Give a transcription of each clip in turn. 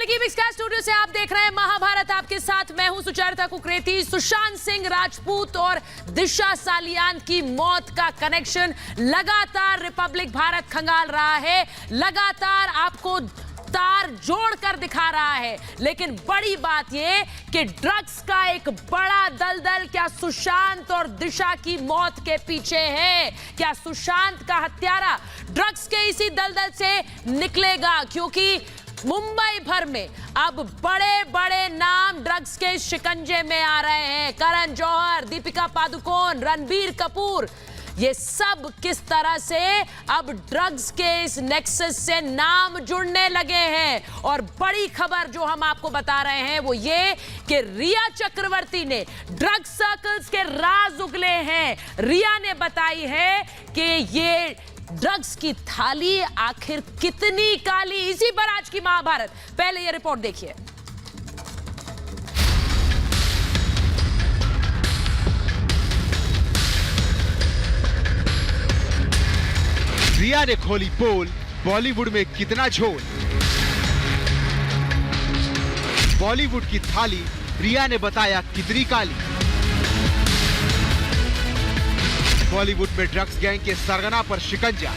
Ricky Vicks studio से आप देख रहे हैं महाभारत। आपके साथ मैं हूं सुचरिता कुकरेती। सुशांत सिंह राजपूत और दिशा सालियान की मौत का कनेक्शन लगातार रिपब्लिक भारत खंगाल रहा है, लगातार आपको तार जोड़कर दिखा रहा है। लेकिन बड़ी बात यह कि ड्रग्स का एक बड़ा दलदल क्या सुशांत और दिशा की मौत के पीछे है? क्या सुशांत का हत्यारा ड्रग्स के इसी दलदल से निकलेगा? क्योंकि मुंबई भर में अब बड़े बड़े नाम ड्रग्स के शिकंजे में आ रहे हैं। करण जौहर, दीपिका पादुकोण, रणबीर कपूर, ये सब किस तरह से अब ड्रग्स के इस नेक्सस से नाम जुड़ने लगे हैं। और बड़ी खबर जो हम आपको बता रहे हैं वो ये कि रिया चक्रवर्ती ने ड्रग सर्कल्स के राज उगले हैं। रिया ने बताई है कि ये ड्रग्स की थाली आखिर कितनी काली। इसी पर आज की महाभारत। पहले ये रिपोर्ट देखिए। रिया ने खोली पोल, बॉलीवुड में कितना झोल। बॉलीवुड की थाली रिया ने बताया कितनी काली। बॉलीवुड में ड्रग्स गैंग के सरगना पर शिकंजा।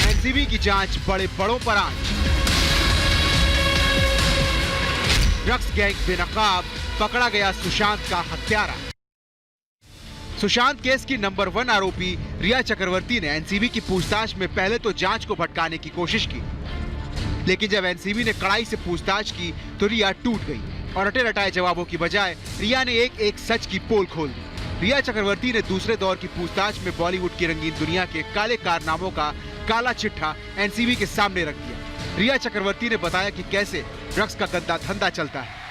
एनसीबी की जांच, बड़े बड़ों पर आंच। ड्रग्स गैंग बेनकाब, पकड़ा गया सुशांत का हत्यारा। सुशांत केस की नंबर 1 आरोपी रिया चक्रवर्ती ने एनसीबी की पूछताछ में पहले तो जांच को भटकाने की कोशिश की, लेकिन जब एनसीबी ने कड़ाई से पूछताछ की तो रिया टूट गई और रटे रटाए जवाबों की बजाय रिया ने एक एक सच की पोल खोल दी। रिया चक्रवर्ती ने दूसरे दौर की पूछताछ में बॉलीवुड की रंगीन दुनिया के काले कारनामों का काला चिट्ठा एनसीबी के सामने रख दिया। रिया चक्रवर्ती ने बताया कि कैसे ड्रग्स का गंदा धंधा चलता है।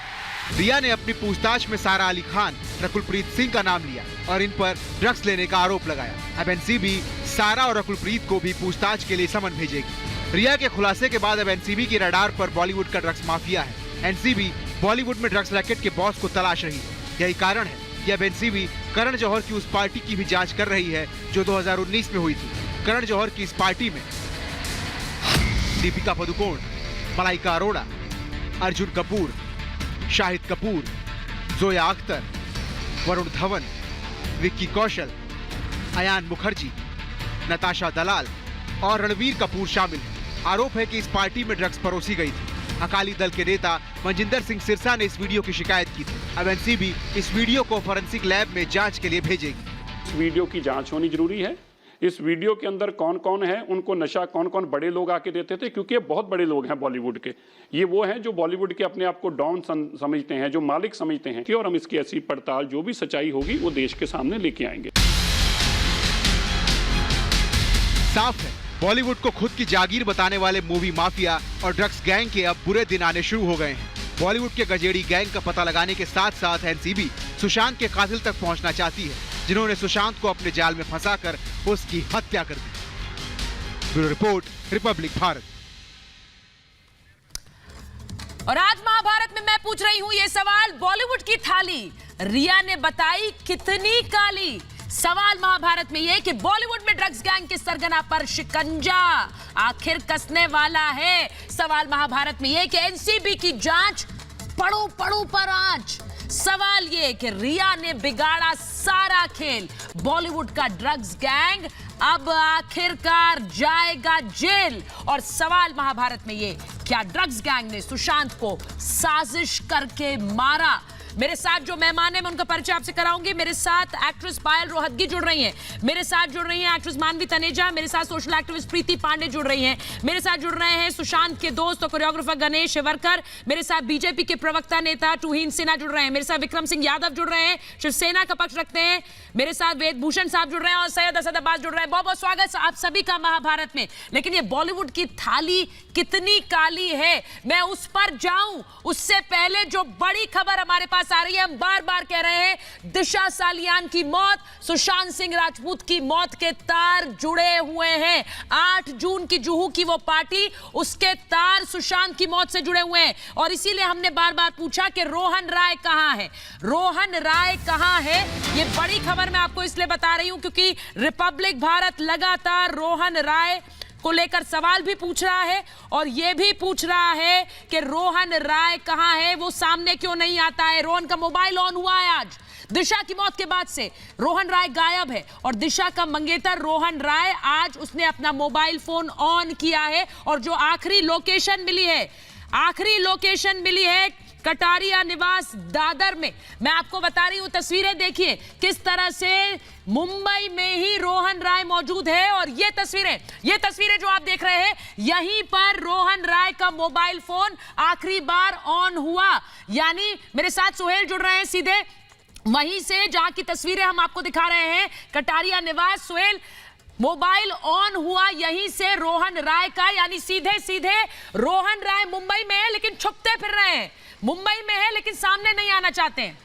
रिया ने अपनी पूछताछ में सारा अली खान, रकुलप्रीत सिंह का नाम लिया और इन पर ड्रग्स लेने का आरोप लगाया। अब एनसीबी सारा और रकुलप्रीत को भी पूछताछ के लिए समन भेजेगी। रिया के खुलासे के बाद अब एनसीबी की रडार पर बॉलीवुड का ड्रग्स माफिया है। एनसीबी बॉलीवुड में ड्रग्स रैकेट के बॉस को तलाश रही है। यही कारण है कि अब एनसीबी करण जौहर की उस पार्टी की भी जांच कर रही है जो 2019 में हुई थी। करण जौहर की इस पार्टी में दीपिका पादुकोण, मलाइका अरोड़ा, अर्जुन कपूर, शाहिद कपूर, जोया अख्तर, वरुण धवन, विक्की कौशल, अयान मुखर्जी, नताशा दलाल और रणबीर कपूर शामिल हैं। आरोप है कि इस पार्टी में ड्रग्स परोसी गई थी। अकाली दल के नेता मनजिंदर सिंह सिरसा ने इस वीडियो की शिकायत की थी। अब एनसीबी इस वीडियो को फोरेंसिक लैब में जांच के लिए भेजेगी। इस वीडियो की जांच होनी जरूरी है। इस वीडियो के अंदर कौन कौन है, उनको नशा कौन कौन बड़े लोग आके देते थे, क्योंकि ये बहुत बड़े लोग हैं बॉलीवुड के। ये वो हैं जो बॉलीवुड के अपने आप को डॉन समझते हैं, जो मालिक समझते हैं। और हम इसकी ऐसी पड़ताल, जो भी सच्चाई होगी वो देश के सामने लेके आएंगे। साफ है, बॉलीवुड को खुद की जागीर बताने वाले मूवी माफिया और ड्रग्स गैंग के अब बुरे दिन आने शुरू हो गए हैं। बॉलीवुड के गजेड़ी गैंग का पता लगाने के साथ साथ एनसीबी सुशांत के कातिल तक पहुंचना चाहती है, जिन्होंने सुशांत को अपने जाल में फंसाकर उसकी हत्या कर दी। Bureau report, Republic Bharat. और आज महाभारत में मैं पूछ रही हूं ये सवाल, बॉलीवुड की थाली रिया ने बताई कितनी काली। सवाल महाभारत में यह कि बॉलीवुड में ड्रग्स गैंग के सरगना पर शिकंजा आखिर कसने वाला है। सवाल महाभारत में यह कि एनसीबी की जांच, पड़ों पड़ों पर आंच। सवाल ये कि रिया ने बिगाड़ा सारा खेल। बॉलीवुड का ड्रग्स गैंग अब आखिरकार जाएगा जेल। और सवाल महाभारत में ये, क्या ड्रग्स गैंग ने सुशांत को साजिश करके मारा? मेरे साथ जो मेहमान हैं मैं उनका परिचय आपसे कराऊंगी। मेरे साथ एक्ट्रेस पायल रोहतगी जुड़ रही हैं, मेरे साथ जुड़ रही हैं एक्ट्रेस मानवी तनेजा, मेरे साथ सोशल एक्टिविस्ट प्रीति पांडे जुड़ रही हैं, मेरे साथ जुड़ रहे हैं सुशांत के दोस्त और कोरियोग्राफर गणेश शिवरकर, मेरे साथ बीजेपी के प्रवक्ता नेता तुहीन सिन्हा जुड़ रहे हैं, मेरे साथ विक्रम सिंह यादव जुड़ रहे हैं, शिवसेना का पक्ष रखते हैं, मेरे साथ वेद भूषण साहब जुड़ रहे हैं और सैयद असद अब्बास जुड़ रहे हैं। बहुत बहुत स्वागत आप सभी का महाभारत में। लेकिन ये बॉलीवुड की थाली कितनी काली है, मैं उस पर जाऊं उससे पहले जो बड़ी खबर हमारे पास आ रही है, हम बार बार कह रहे हैं, दिशा सालियान की मौत, सुशांत सिंह राजपूत की मौत के तार जुड़े हुए हैं। 8 जून की जुहू की वो पार्टी, उसके तार सुशांत की मौत से जुड़े हुए हैं। और इसीलिए हमने बार बार पूछा कि रोहन राय कहां है, रोहन राय कहां है। ये बड़ी खबर मैं आपको इसलिए बता रही हूं क्योंकि रिपब्लिक भारत लगातार रोहन राय को लेकर सवाल भी पूछ रहा है और यह भी पूछ रहा है कि रोहन राय कहां है, वो सामने क्यों नहीं आता है। रोहन का मोबाइल ऑन हुआ है आज। दिशा की मौत के बाद से रोहन राय गायब है और दिशा का मंगेतर रोहन राय आज उसने अपना मोबाइल फोन ऑन किया है और जो आखिरी लोकेशन मिली है कटारिया निवास दादर में। मैं आपको बता रही हूं, तस्वीरें देखिए किस तरह से मुंबई में ही रोहन राय मौजूद है और ये तस्वीरें जो आप देख रहे हैं, यहीं पर रोहन राय का मोबाइल फोन आखिरी बार ऑन हुआ। यानी मेरे साथ सुहेल जुड़ रहे हैं सीधे वहीं से जहां की तस्वीरें हम आपको दिखा रहे हैं, कटारिया निवास। सुहेल, मोबाइल ऑन हुआ यहीं से रोहन राय का, यानी सीधे सीधे रोहन राय मुंबई में है लेकिन छुपते फिर रहे हैं, मुंबई में है लेकिन सामने नहीं आना चाहते हैं।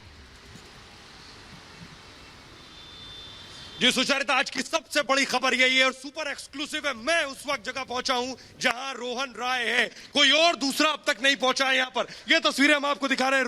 जी सुचरिता, आज की सबसे बड़ी खबर यही है और सुपर एक्सक्लूसिव है। मैं उस वक्त जगह पहुंचा हूं जहां रोहन राय है, कोई और दूसरा अब तक नहीं पहुंचा है। यहां पर ये तस्वीरें हम आपको दिखा रहे हैं।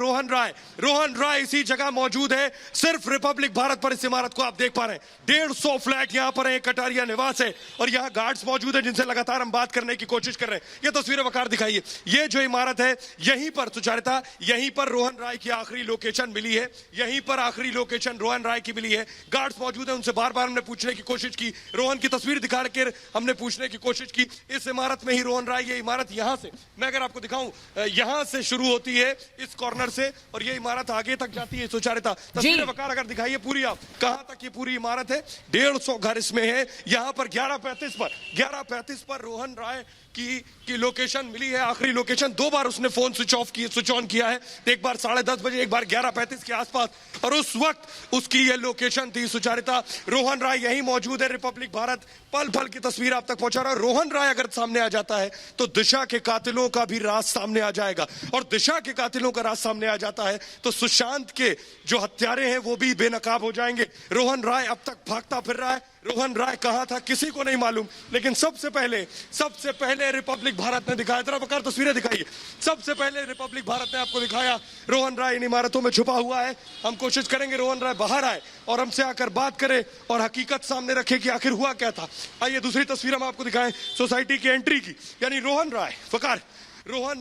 रोहन राय इसी जगह मौजूद है। सिर्फ रिपब्लिक भारत पर इस इमारत को आप देख पा रहे हैं। 150 फ्लैट यहां पर है, कटारिया निवास है और यहां गार्ड्स मौजूद है जिनसे लगातार हम बात करने की कोशिश कर रहे हैं। ये तस्वीरें वकार दिखाइए। ये जो इमारत है यहीं पर सुचरिता, यहीं पर रोहन राय की आखिरी लोकेशन मिली है। यहीं पर आखिरी लोकेशन रोहन राय की मिली है। गार्ड्स मौजूद है, उनसे बार बार हमने पूछने की कोशिश की, रोहन की तस्वीर दिखा के हमने पूछने की कोशिश की। इस इमारत में ही रोहन राय, ये इमारत यहां से मैं अगर आपको दिखाऊं, यहां से शुरू होती है इस कॉर्नर से और ये इमारत आगे तक जाती है। सुचारिता, तस्वीरें वकार अगर दिखाइए पूरी आप, कहां तक ये पूरी इमारत है। 150 घर इसमें है। यहां पर 11:35 पर रोहन राय की लोकेशन मिली है, आखिरी लोकेशन। 2 बार उसने फोन स्विच ऑन किया है, एक बार 10:30 बजे, एक बार 11:35 के आसपास, और उस वक्त उसकी यह लोकेशन थी। सुचारिता, रोहन राय यहीं मौजूद है। रिपब्लिक भारत पल पल की तस्वीर आप तक पहुंचा रहा है। रोहन राय अगर सामने आ जाता है तो दिशा के कातिलों का भी राज सामने आ जाएगा और दिशा के कातिलों का राज सामने आ जाता है तो सुशांत के जो हत्यारे हैं वो भी बेनकाब हो जाएंगे। रोहन राय अब तक भागता फिर रहा है। रोहन राय कहां था किसी को नहीं मालूम, लेकिन सबसे पहले रिपब्लिक भारत ने दिखाया। जरा वकार तस्वीरें दिखाइए। सबसे पहले रिपब्लिक भारत ने आपको दिखाया रोहन राय इन इमारतों में छुपा हुआ है। हम कोशिश करेंगे रोहन राय बाहर आए और हमसे आकर बात करे और हकीकत सामने रखे कि आखिर हुआ क्या था। आइए दूसरी तस्वीर हम आपको दिखाएं सोसाइटी की एंट्री की, यानी रोहन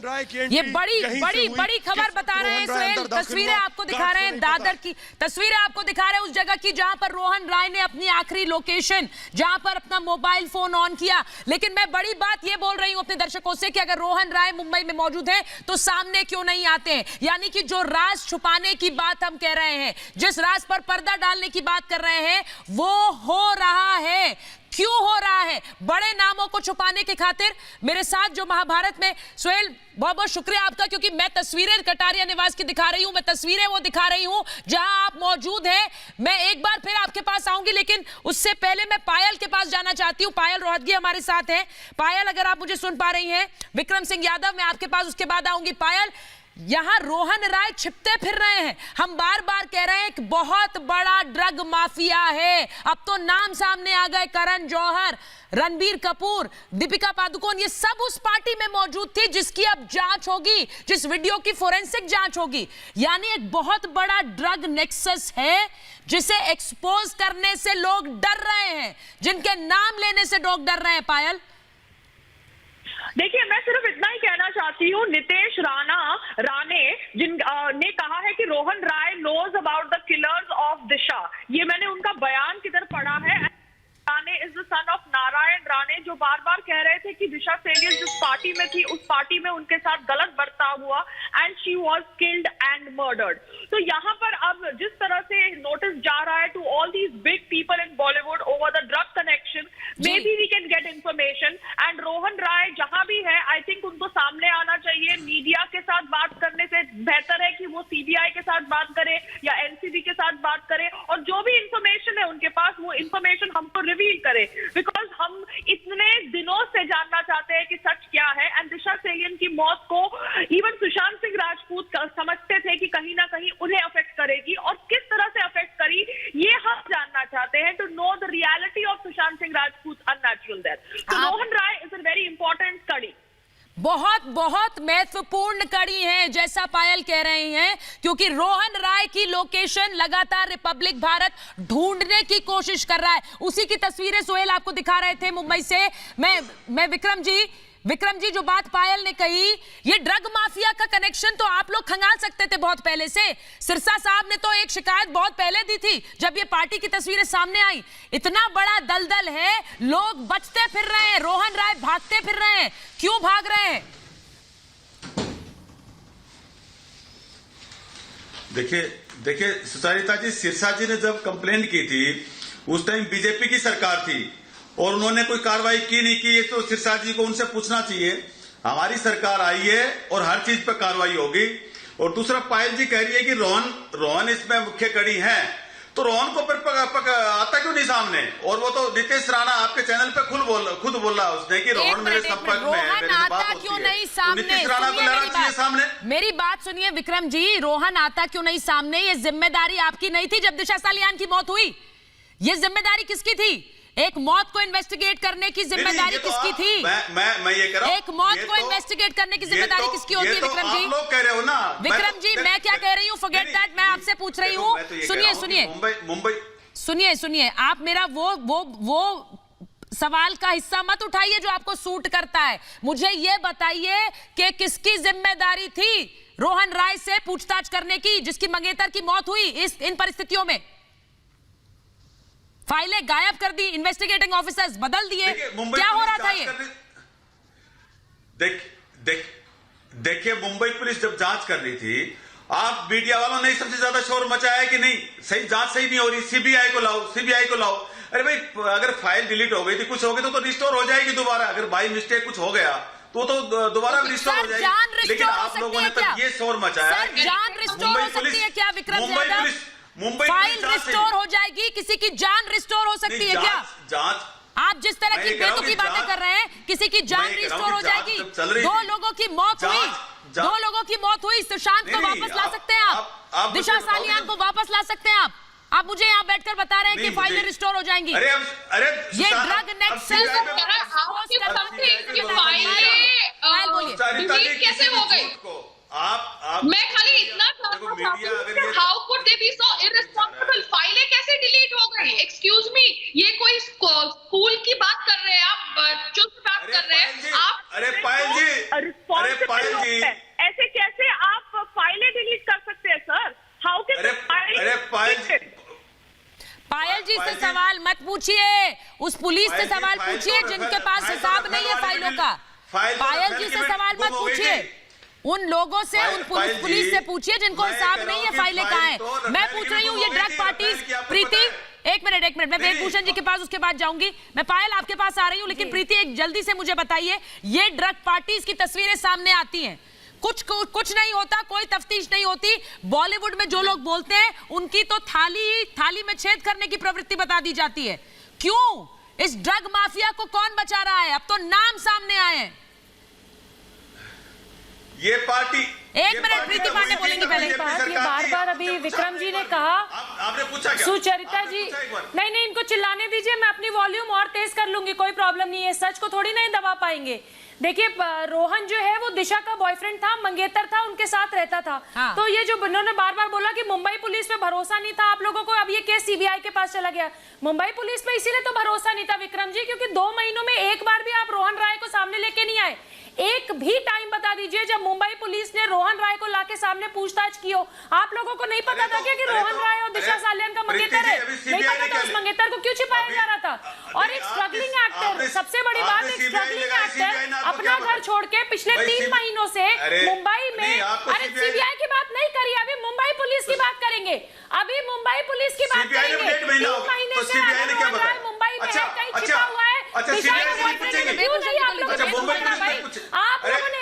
राय की एंट्री। ये बड़ी खबर बता रहे हैं सुहेल। तस्वीरें आपको दिखा रहे हैं दादर की, तस्वीरें आपको दिखा रहे हैं उस जगह की जहां पर रोहन राय ने अपनी आखिरी लोकेशन, जहां पर अपना मोबाइल फोन ऑन किया। लेकिन मैं बड़ी बात ये बोल रही हूं अपने दर्शकों से कि अगर रोहन राय मुंबई में मौजूद है तो सामने क्यों नहीं आते हैं। यानी कि जो राज छुपाने की बात हम कह रहे हैं, जिस राज पर पर्दा डालने की बात कर रहे हैं, वो हो रहा है। क्यों हो रहा है? बड़े नामों को छुपाने के खातिर। मेरे साथ जो महाभारत में, सुहेल बहुत बहुत शुक्रिया आपका, क्योंकि मैं तस्वीरें कटारिया निवास की दिखा रही हूं, मैं तस्वीरें वो दिखा रही हूं जहां आप मौजूद हैं। मैं एक बार फिर आपके पास आऊंगी, लेकिन उससे पहले मैं पायल के पास जाना चाहती हूं। पायल रोहतगी हमारे साथ है। पायल, अगर आप मुझे सुन पा रही हैं, विक्रम सिंह यादव, मैं आपके पास उसके बाद आऊंगी। पायल, यहां रोहन राय छिपते फिर रहे हैं। हम बार बार कह रहे हैं कि बहुत बड़ा ड्रग माफिया है। अब तो नाम सामने आ गए, करण जौहर, रणबीर कपूर, दीपिका पादुकोण, ये सब उस पार्टी में मौजूद थी जिसकी अब जांच होगी, जिस वीडियो की फोरेंसिक जांच होगी। यानी एक बहुत बड़ा ड्रग नेक्सस है जिसे एक्सपोज करने से लोग डर रहे हैं, जिनके नाम लेने से लोग डर रहे हैं। पायल, देखिए, मैं सिर्फ इतना ही कहना चाहती हूँ, नितेश राणे जिन ने कहा है कि Rohan Rai knows about the killers of Disha. ये मैंने उनका बयान किधर पढ़ा है। Rane is the son of Narayan Rane, जो बार बार कह रहे थे कि दिशा सेलियन जिस पार्टी में थी उस पार्टी में उनके साथ गलत बर्ताव हुआ and she was killed and murdered. तो यहाँ पर अब जिस तरह से नोटिस जा रहा है to all these big people in Bollywood over the drug connection, may be we can get information. And Rohan Rai जहां भी है, आई थिंक उनको सामने आना चाहिए। मीडिया के साथ बात करने से बेहतर है कि वो सीबीआई के साथ बात करे या एनसीबी के साथ बात करे और जो भी इंफॉर्मेशन है उनके पास वो इंफॉर्मेशन हमको रिवील करे, बिकॉज हम इतने दिनों से जानना चाहते हैं कि सच क्या है। एंड दिशा सेलियन की मौत को इवन सुशांत सिंह राजपूत समझते थे कि कहीं ना कहीं उन्हें अफेक्ट करेगी और किस तरह से अफेक्ट करी ये हम जानना चाहते हैं, to know the reality of Sushant Singh Rajput unnatural death. तो Rohan Rai is a very important study. बहुत बहुत महत्वपूर्ण कड़ी है, जैसा पायल कह रहे हैं, क्योंकि रोहन राय की लोकेशन लगातार रिपब्लिक भारत ढूंढने की कोशिश कर रहा है। उसी की तस्वीरें सोहेल आपको दिखा रहे थे मुंबई से। मैं विक्रम जी जो बात पायल ने कही, ये ड्रग माफिया का कनेक्शन तो आप लोग खंगाल सकते थे बहुत पहले से। सिरसा साहब ने तो एक शिकायत बहुत पहले दी थी जब ये पार्टी की तस्वीरें सामने आई। इतना बड़ा दलदल है, लोग बचते फिर रहे हैं, रोहन राय भागते फिर रहे हैं, क्यों भाग रहे हैं? देखिए सुचारिता जी, सिरसा जी ने जब कंप्लेंट की थी उस टाइम बीजेपी की सरकार थी और उन्होंने कोई कार्रवाई की नहीं की। तो सिरसा जी को उनसे पूछना चाहिए। हमारी सरकार आई है और हर चीज पर कार्रवाई होगी। और दूसरा, पायल जी कह रही है कि रोहन इसमें मुख्य कड़ी है, तो रोहन को फिर आता क्यों नहीं सामने? और वो तो नीतीश राणा आपके चैनल पे खुद बोला उसने कि रोहन मेरे संपर्क में है, मेरे से बात होती है। नीतीश राणा को लाना चाहिए सामने। मेरी बात सुनिए विक्रम जी, रोहन आता क्यों नहीं सामने? ये जिम्मेदारी आपकी नहीं थी जब दिशा सालियान की मौत हुई? ये जिम्मेदारी किसकी थी? एक मौत को इन्वेस्टिगेट करने की जिम्मेदारी किसकी थी? मैं ये कह रहा हूं, एक मौत को इन्वेस्टिगेट करने की जिम्मेदारी किसकी होती है विक्रम जी? आप लोग कह रहे हो ना। विक्रम जी मैं क्या कह रही हूँ, फॉरगेट दैट, मैं आपसे पूछ रही हूँ। सुनिए, आप मेरा वो सवाल का हिस्सा मत उठाइए जो आपको सूट करता है। मुझे ये बताइए कि किसकी जिम्मेदारी थी रोहन राय से पूछताछ करने की, जिसकी मंगेतर की मौत हुई इन परिस्थितियों में? फाइलें गायब कर दी, इन्वेस्टिगेटिंग ऑफिसर्स बदल दिए, क्या हो रहा था ये? देखिए मुंबई पुलिस जब जांच कर रही थी, आप मीडिया वालों ने सबसे ज्यादा शोर मचाया कि नहीं सही जांच सही नहीं हो रही, सीबीआई को लाओ। अरे भाई, अगर फाइल डिलीट हो गई थी, कुछ हो गई तो रिस्टोर हो जाएगी दोबारा। अगर बाई मिस्टेक कुछ हो गया तो दोबारा रिस्टोर हो जाएगी। लेकिन आप लोगों ने तब ये शोर मचाया कि जान रिस्टोर हो सकती है क्या विक्रम यादव? फाइल रिस्टोर हो जाएगी, किसी की जान रिस्टोर हो सकती है क्या? जांच आप जिस तरह की बेतुकी बातें कर रहे हैं, किसी की जान रिस्टोर हो जाएगी? दो लोगों की मौत हुई, सुशांत को वापस ला सकते हैं आप, दिशा सालियान को वापस ला सकते हैं आप मुझे यहाँ बैठकर बता रहे हैं कि फाइलें रिस्टोर हो जाएंगी। अरे ये ड्रग नेक्स्ट कैसे हो गई? मैं खाली इतना how could they B so irresponsible? फाइलें कैसे डिलीट हो गई? एक्सक्यूज मी, ये कोई स्कूल की बात कर रहे हैं आप? बच्चों की बात कर रहे हैं आप? अरे पायल जी, ऐसे कैसे आप फाइलें डिलीट कर सकते हैं सर? हाउ कैन पायल जी से सवाल मत पूछिए, उस पुलिस से सवाल पूछिए जिनके पास हिसाब नहीं है फाइलों का। पायल जी से सवाल मत पूछिए, उन लोगों से, उन पुलिस से पूछिए जिनको हिसाब नहीं है फाइलें कहाँ हैं। मैं पूछ रही हूँ ये ड्रग पार्टीज। प्रीति एक मिनट, मैं वेदभूषण जी के पास उसके बाद जाऊंगी। मैं पायल आपके पास आ रही हूँ, लेकिन प्रीति एक जल्दी से मुझे बताइए, ये ड्रग पार्टीज की तस्वीरें सामने आती हैं, कुछ नहीं होता, कोई तफ्तीश नहीं होती। बॉलीवुड में जो लोग बोलते हैं उनकी तो थाली में छेद करने की प्रवृत्ति बता दी जाती है। क्यों? इस ड्रग माफिया को कौन बचा रहा है? अब तो नाम सामने आए हैं। ये पार्टी एक मिनट, प्रीति पांडे बोलेंगी पहले। बार अभी विक्रम जी ने कहा, आपने पूछा क्या? सुचरिता जी नहीं, इनको चिल्लाने दीजिए, मैं अपनी वॉल्यूम और तेज कर लूंगी, कोई प्रॉब्लम नहीं है। सच को थोड़ी नहीं दबा पाएंगे। देखिए रोहन जो है वो दिशा का बॉयफ्रेंड था, मंगेतर था, उनके साथ रहता था। हाँ। तो ये जो उन्होंने बार बार बोला कि मुंबई पुलिस पे भरोसा नहीं था आप लोगों को, अब ये केस सीबीआई के पास चला गया। मुंबई पुलिस पे इसीलिए तो भरोसा नहीं था विक्रम जी, क्योंकि 2 महीनों में एक बार भी आप रोहन राय को सामने लेके नहीं आए। एक भी टाइम बता दीजिए जब मुंबई पुलिस ने रोहन राय को लाके सामने पूछताछ की हो। आप लोगों को नहीं पता था कि रोहन राय और दिशा सालियान का मंगेतर है? नहीं पता था? उस मंगेतर को क्यों छिपाया जा रहा था? और एक स्ट्रगलिंग एक्टर, सबसे बड़ी बात, एक स्ट्रगलिंग एक्टर अपना घर छोड़ के पिछले 3 महीनों से मुंबई में, अरे सीबीआई की बात नहीं करी, अभी मुंबई पुलिस की बात करेंगे। अभी मुंबई पुलिस की बात करेंगे। 3 महीने से मुंबई में कहीं छिपा हुआ है। आप लोगों ने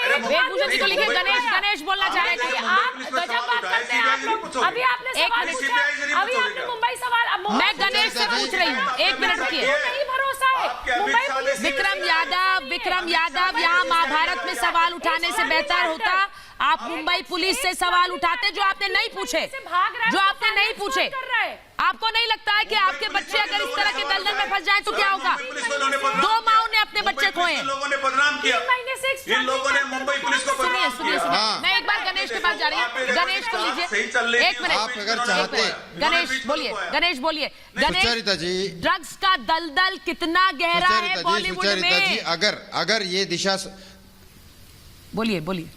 गणेश बोलना चाहेगा। आप गजब बात करते हैं आप लोग। अभी आपने सवाल पूछा, अभी आपने मुंबई सवाल, मैं गणेश से पूछ रही हूँ, एक मिनट रुकिए। नहीं भरोसा है मुंबई पुलिस। विक्रम यादव यहाँ महाभारत में सवाल उठाने से बेहतर होता आप मुंबई पुलिस से सवाल उठाते जो आपने नहीं पूछे। आपको नहीं लगता है कि आपके बच्चे अगर इस तरह के दलदल में फंस जाएं तो क्या होगा? 2 माओ ने अपने बच्चे खोए। 3 महीने से इन लोगों ने मुंबई पुलिस को सुनिए बदनाम सुनिए किया। सुनिए मैं एक बार गणेश के पास जा रही हूँ। गणेश को लीजिए एक मिनट। आप अगर चाहते गणेश बोलिए सुचरिता जी, ड्रग्स का दलदल कितना गहरा है बॉलीवुड सुचरिता जी, में? अगर ये दिशा, बोलिए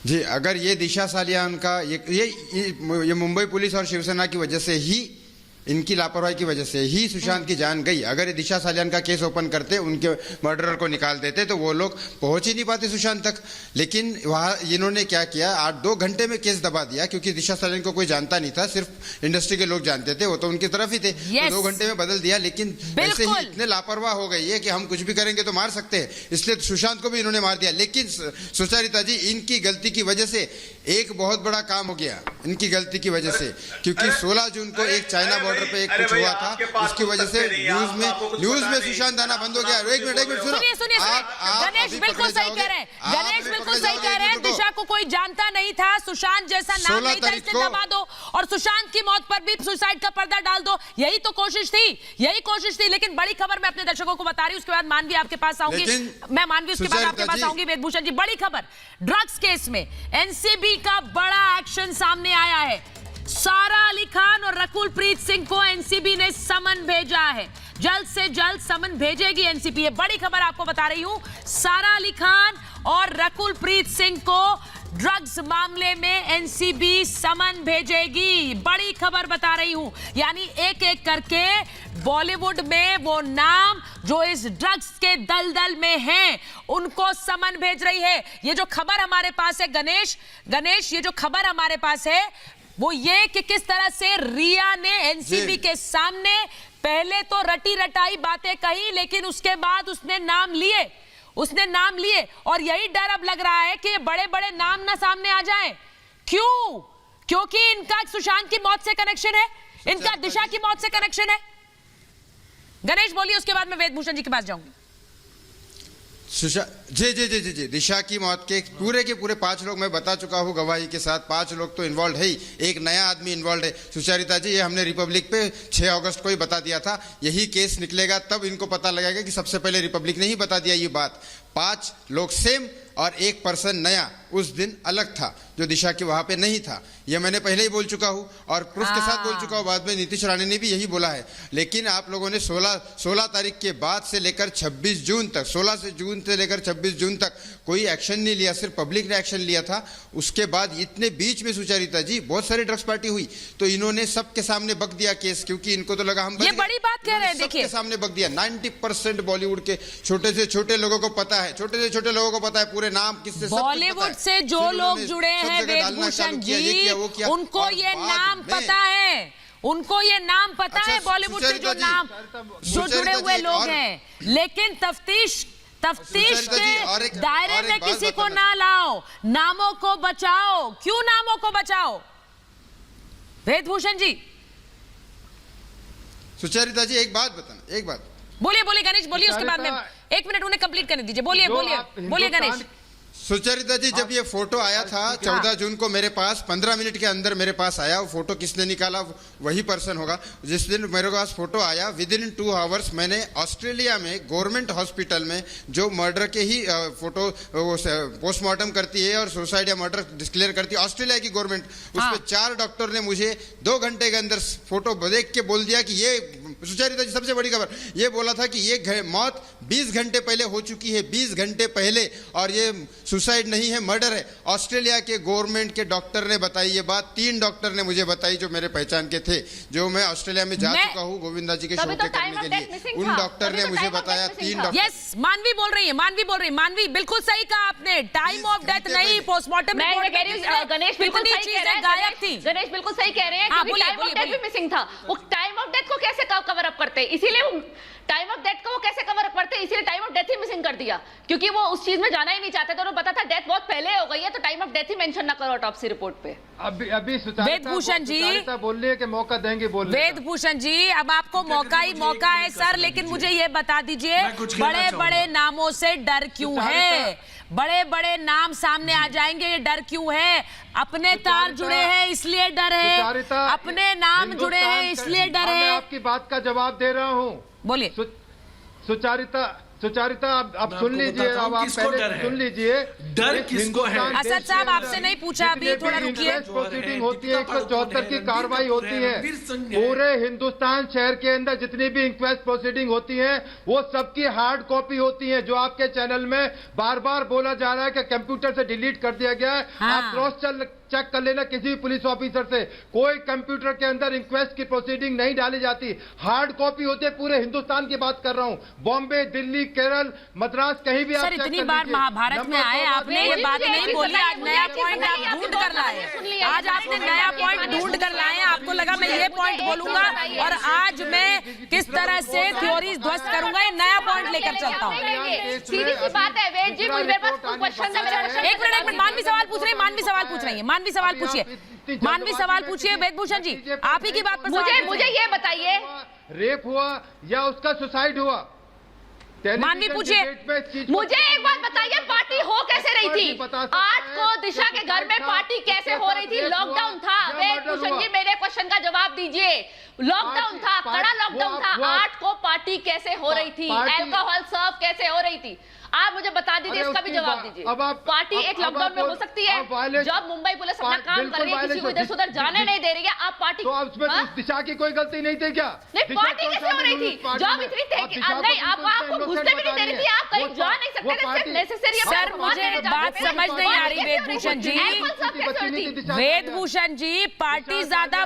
जी, अगर ये दिशा सालियान का ये मुंबई पुलिस और शिवसेना की वजह से ही, इनकी लापरवाही की वजह से ही सुशांत की जान गई। अगर ये दिशा सालियान का केस ओपन करते, उनके मर्डरर को निकाल देते, तो वो लोग पहुंच ही नहीं पाते सुशांत तक। लेकिन वहां इन्होंने क्या किया, 8-2 घंटे में केस दबा दिया, क्योंकि दिशा सालियान को कोई जानता नहीं था, सिर्फ इंडस्ट्री के लोग जानते थे, वो तो उनकी तरफ ही थे। तो 2 घंटे में बदल दिया। लेकिन ऐसे ही इतने लापरवाह हो गई है कि हम कुछ भी करेंगे तो मार सकते हैं, इसलिए सुशांत को भी इन्होंने मार दिया। लेकिन सुचरिता जी, इनकी गलती की वजह से एक बहुत बड़ा काम हो गया, इनकी गलती की वजह से, क्योंकि 16 जून को एक चाइना बॉर्डर पे एक कुछ हुआ था, उसकी वजह से न्यूज में सुशांत आना बंद हो गया। एक मिनट सुनिए गणेश बिल्कुल सही कह रहे हैं, गणेश बिल्कुल सही कह रहे हैं। दिशा को कोई जानता नहीं था, सुशांत जैसा नाम नहीं था, इसे दबा दो और सुशांत की मौत पर भी सुसाइड का पर्दा डाल दो। यही तो कोशिश थी। लेकिन बड़ी खबर मैं अपने दर्शकों को बता रही हूं, उसके बाद मानवी आपके पास आऊंगी, मैं मानवी उसके बाद आपके पास आऊंगी। वेदभूषण जी, बड़ी खबर, ड्रग्स केस में एनसीबी का बड़ा एक्शन सामने आया है। सारा अली खान और रकुल प्रीत सिंह को एनसीबी ने समन भेजा है। जल्द से जल्द समन भेजेगी एनसीबी। ये बड़ी खबर आपको बता रही हूं। सारा अली खान और रकुल प्रीत सिंह को ड्रग्स मामले में एनसीबी समन भेजेगी। बड़ी खबर बता रही हूं। यानी एक एक करके बॉलीवुड में वो नाम जो इस ड्रग्स के दलदल में हैं, उनको समन भेज रही है। ये जो खबर हमारे पास है गणेश, ये जो खबर हमारे पास है वो ये कि किस तरह से रिया ने एनसीबी के सामने पहले तो रटी रटाई बातें कही, लेकिन उसके बाद उसने नाम लिए और यही डर अब लग रहा है कि बड़े बड़े नाम ना सामने आ जाएं। क्यों? क्योंकि इनका सुशांत की मौत से कनेक्शन है, इनका दिशा की मौत से कनेक्शन है। गणेश बोलिए, उसके बाद मैं वेदभूषण जी के पास जाऊंगी। जी, दिशा की मौत के पूरे 5 लोग मैं बता चुका हूं गवाही के साथ। 5 लोग तो इन्वॉल्व है ही, एक नया आदमी इन्वॉल्व है। सुचरिता जी, ये हमने रिपब्लिक पे 6 अगस्त को ही बता दिया था। यही केस निकलेगा तब इनको पता लगेगा कि सबसे पहले रिपब्लिक ने ही बता दिया ये बात। 5 लोग सेम और 1 पर्सन नया उस दिन अलग था, जो दिशा के वहां पे नहीं था। ये मैंने पहले ही बोल चुका हूं और प्रूफ के साथ बोल चुका हूं। बाद में नीतीश राणे ने भी यही बोला है। लेकिन आप लोगों ने 16 तारीख के बाद से लेकर 26 जून तक, 16 जून से लेकर 26 जून तक कोई एक्शन नहीं लिया, सिर्फ पब्लिक ने एक्शन लिया था। उसके बाद इतने बीच में सुचरिता जी बहुत सारी ड्रग्स पार्टी हुई, तो इन्होंने सबके सामने बक दिया केस, क्योंकि इनको तो लगा हम ये बड़ी बात कह रहे हैं। देखिए, सबके सामने बक दिया। 90% बॉलीवुड के छोटे से छोटे लोगों को पता है, पूरे नाम किससे, बॉलीवुड से जो लोग जुड़े हैं वेदभूषण जी, उनको ये नाम पता है, बॉलीवुड से जो नाम जो जुड़े हुए लोग हैं। लेकिन तफ्तीश के दायरे में किसी को ना लाओ, नामों को बचाओ। क्यों नामों को बचाओ वेदभूषण जी? सुचरिता जी, एक बात बताना, एक बात बोलिए गणेश, बोलिए, उसके बाद में 1 मिनट उन्हें कंप्लीट करने दीजिए। बोलिए गणेश। सुचरिता जी, जब ये फोटो आया था 14 जून को मेरे पास, 15 मिनट के अंदर मेरे पास आया। वो फोटो किसने निकाला वही पर्सन होगा। जिस दिन मेरे पास फोटो आया, विद इन 2 आवर्स मैंने ऑस्ट्रेलिया में गवर्नमेंट हॉस्पिटल में, जो मर्डर के ही फोटो पोस्टमार्टम करती है और सुसाइड या मर्डर डिक्लेयर करती है ऑस्ट्रेलिया की गवर्नमेंट, उसमें 4 डॉक्टर ने मुझे 2 घंटे के अंदर फोटो देख के बोल दिया कि ये, सुचरिता जी सबसे बड़ी खबर, ये बोला था कि ये मौत 20 घंटे पहले हो चुकी है, 20 घंटे पहले, और ये सुसाइड नहीं है, मर्डर है। ऑस्ट्रेलिया के गवर्नमेंट के डॉक्टर ने बताई ये बात। 3 डॉक्टर ने मुझे बताई जो मेरे पहचान के थे, जो मैं ऑस्ट्रेलिया में जा चुका हूँ गोविंदा जी के शो के करने के लिए। उन डॉक्टर ने मुझे बताया 3 डॉक्टर। यस, मानवी बोल रही है, मानवी बिल्कुल सही कहा आपने। टाइम ऑफ डेथ नहीं, पोस्टमार्टम रिपोर्ट कह रही हूं। गणेश बिल्कुल सही कह रहे हैं, गायब थी। गणेश बिल्कुल सही कह रहे हैं, क्योंकि टाइम ऑफ डेथ भी मिसिंग था। वो टाइम ऑफ डेथ को कैसे कवर अप करते हैं, इसीलिए टाइम ऑफ डेथ को वो कैसे कवर अप करते हैं, इसीलिए time of death he missing कर दिया, क्योंकि वो उस चीज में जाना ही नहीं चाहते थे। उन्हें पता था डेथ बहुत पहले हो गई है, तो time of death he mention ना करो ऑटोप्सी रिपोर्ट पे। अभी वेदभूषण जी बोल रही है कि मौका देंगे, वेदभूषण जी अब आपको मौका ही मौका है सर। लेकिन मुझे ये बता दीजिए, बड़े बड़े नामों से डर क्यों है? बड़े बड़े नाम सामने आ जाएंगे, ये डर क्यों है? अपने तार जुड़े हैं इसलिए डर है, अपने नाम जुड़े हैं इसलिए डर है। मैं आपकी बात का जवाब दे रहा हूँ। बोलिए। सुचारिता अब सुन लीजिए, अब आप पहले सुन लीजिए। डर किसको है? असद साहब आपसे नहीं पूछा, अभी थोड़ा रुकिए। प्रोसीडिंग होती है, 174 की कार्रवाई होती है। पूरे हिंदुस्तान शहर के अंदर जितनी भी इंक्वेस्ट प्रोसीडिंग होती है वो सबकी हार्ड कॉपी होती है। जो आपके चैनल में बार बार बोला जा रहा है कि कंप्यूटर से डिलीट कर दिया गया है, आप क्रॉस चेक कर लेना किसी भी पुलिस ऑफिसर से। कोई कंप्यूटर के अंदर इंक्वेस्ट की प्रोसीडिंग नहीं डाली जाती, हार्ड कॉपी होती है। पूरे हिंदुस्तान की बात कर रहा हूँ, बॉम्बे, दिल्ली, केरल, मद्रास, कहीं भी। सर इतनी बार महाभारत में आए, आपने ये बात नहीं बोली। आज नया पॉइंट आप ढूंढ कर लाए, आज आपने नया पॉइंट ढूंढ कर लाए। आपको लगा मैं ये पॉइंट बोलूंगा और आज मैं किस तरह से थ्योरीज ध्वस्त करूंगा, ये नया पॉइंट लेकर चलता हूँ। सीधी सी बात है वेद जी, मेरे पास क्वेश्चन है। एक मिनट, मानवी सवाल पूछ रही है, मानवी सवाल पूछ रही है, मानवी सवाल पूछिए, मानवी सवाल पूछिए। वेदभूषण जी आप ही की बात पर मुझे ये बताइए, रेप हुआ या उसका सुसाइड हुआ? मानवी पूछिए। मुझे एक बात बताइए, पार्टी हो कैसे रही थी? 8 को दिशा के घर में पार्टी कैसे हो रही थी? लॉकडाउन था। वेदभूषण जी मेरे क्वेश्चन का जवाब दीजिए। लॉकडाउन था, कड़ा लॉकडाउन था। 8 को पार्टी कैसे हो रही थी? अल्कोहल सर्व कैसे हो रही थी? आप मुझे बता दीजिए, इसका भी जवाब दीजिए। पार्टी एक लॉकडाउन में हो सकती है जब मुंबई पुलिस अपना काम कर रही है, किसी को इधर से उधर जाने नहीं दे रही है। आप पार्टी तो उसमें दिशा की कोई गलती नहीं थी क्या? नहीं, पार्टी कैसे हो रही थी जब इतनी नहीं, आपको घुसने भी नहीं दे रही थी, आप कहीं जा नहीं सकते थे, सिर्फ नेसेसरी। सर मुझे बात समझ नहीं आ रही वेदभूषण जी। वेदभूषण जी पार्टी ज्यादा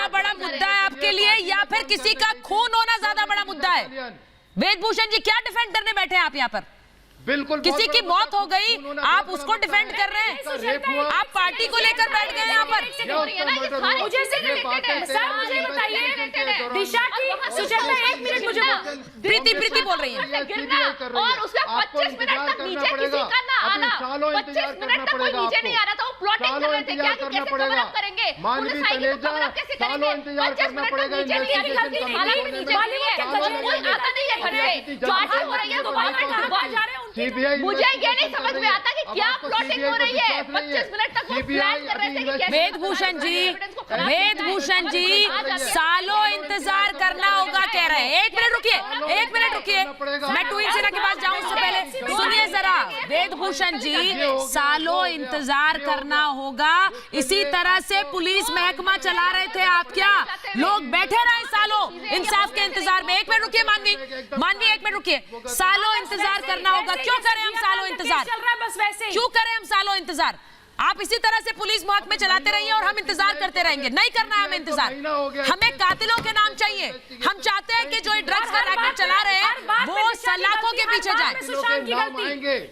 बड़ा मुद्दा है आपके लिए या फिर किसी का खून होना ज्यादा बड़ा मुद्दा है? वेदभूषण जी क्या डिफेंड करने बैठे हैं आप यहाँ पर? बिल्कुल, किसी की मौत हो गई, आप उसको डिफेंड कर रहे हैं, आप पार्टी को लेकर बैठ गए यहाँ पर। मुझे मुझे बताइए दिशा की सुचेता, एक मिनट मुझे प्रीति बोल रही है। और उसका 25 मिनट तक नीचे किसी का ना आना, 25 मिनट तक कोई नीचे नहीं आ रहा था, वो प्लॉटिंग कर रहे थे। क्या कैसे कवर अप करेंगे? पुलिस आएगी तो कवर अप कैसे करेंगे? 25 मिनट तक नीचे नहीं आ रही, हालांकि नीचे नहीं है, कोई आता नहीं है घर से, पार्टी हो रही है तो बाहर जा रहे हैं। मुझे ये नहीं समझ में आता कि क्या प्लॉटिंग हो रही है। 25 मिनट तक वो प्लान कर रहे थे कि कैसे। वेदभूषण जी सालों इंतजार करना होगा कह रहे हैं। एक मिनट रुकिए, मैं ट्वीन सेना के पास जाऊं उससे पहले सुनिए जरा। वेदभूषण जी सालों इंतजार करना होगा, इसी तरह से पुलिस महकमा चला रहे थे आप, क्या लोग बैठे रहे सालों इंसाफ के इंतजार में? एक मिनट रुकिए मानवी, एक मिनट रुकिए। सालों इंतजार करना होगा, क्यों करें हम सालों इंतजार? चल रहा है बस वैसे। क्यों करें हम सालों इंतजार? आप इसी तरह से पुलिस महकमे चलाते रहिए और हम इंतजार करते रहेंगे। नहीं करना है हमें इंतजार, हमें कातिलों के नाम चाहिए। हम चाहते हैं कि जो ड्रग्स का रैकेट चला रहे हैं वो सलाखों के पीछे जाए।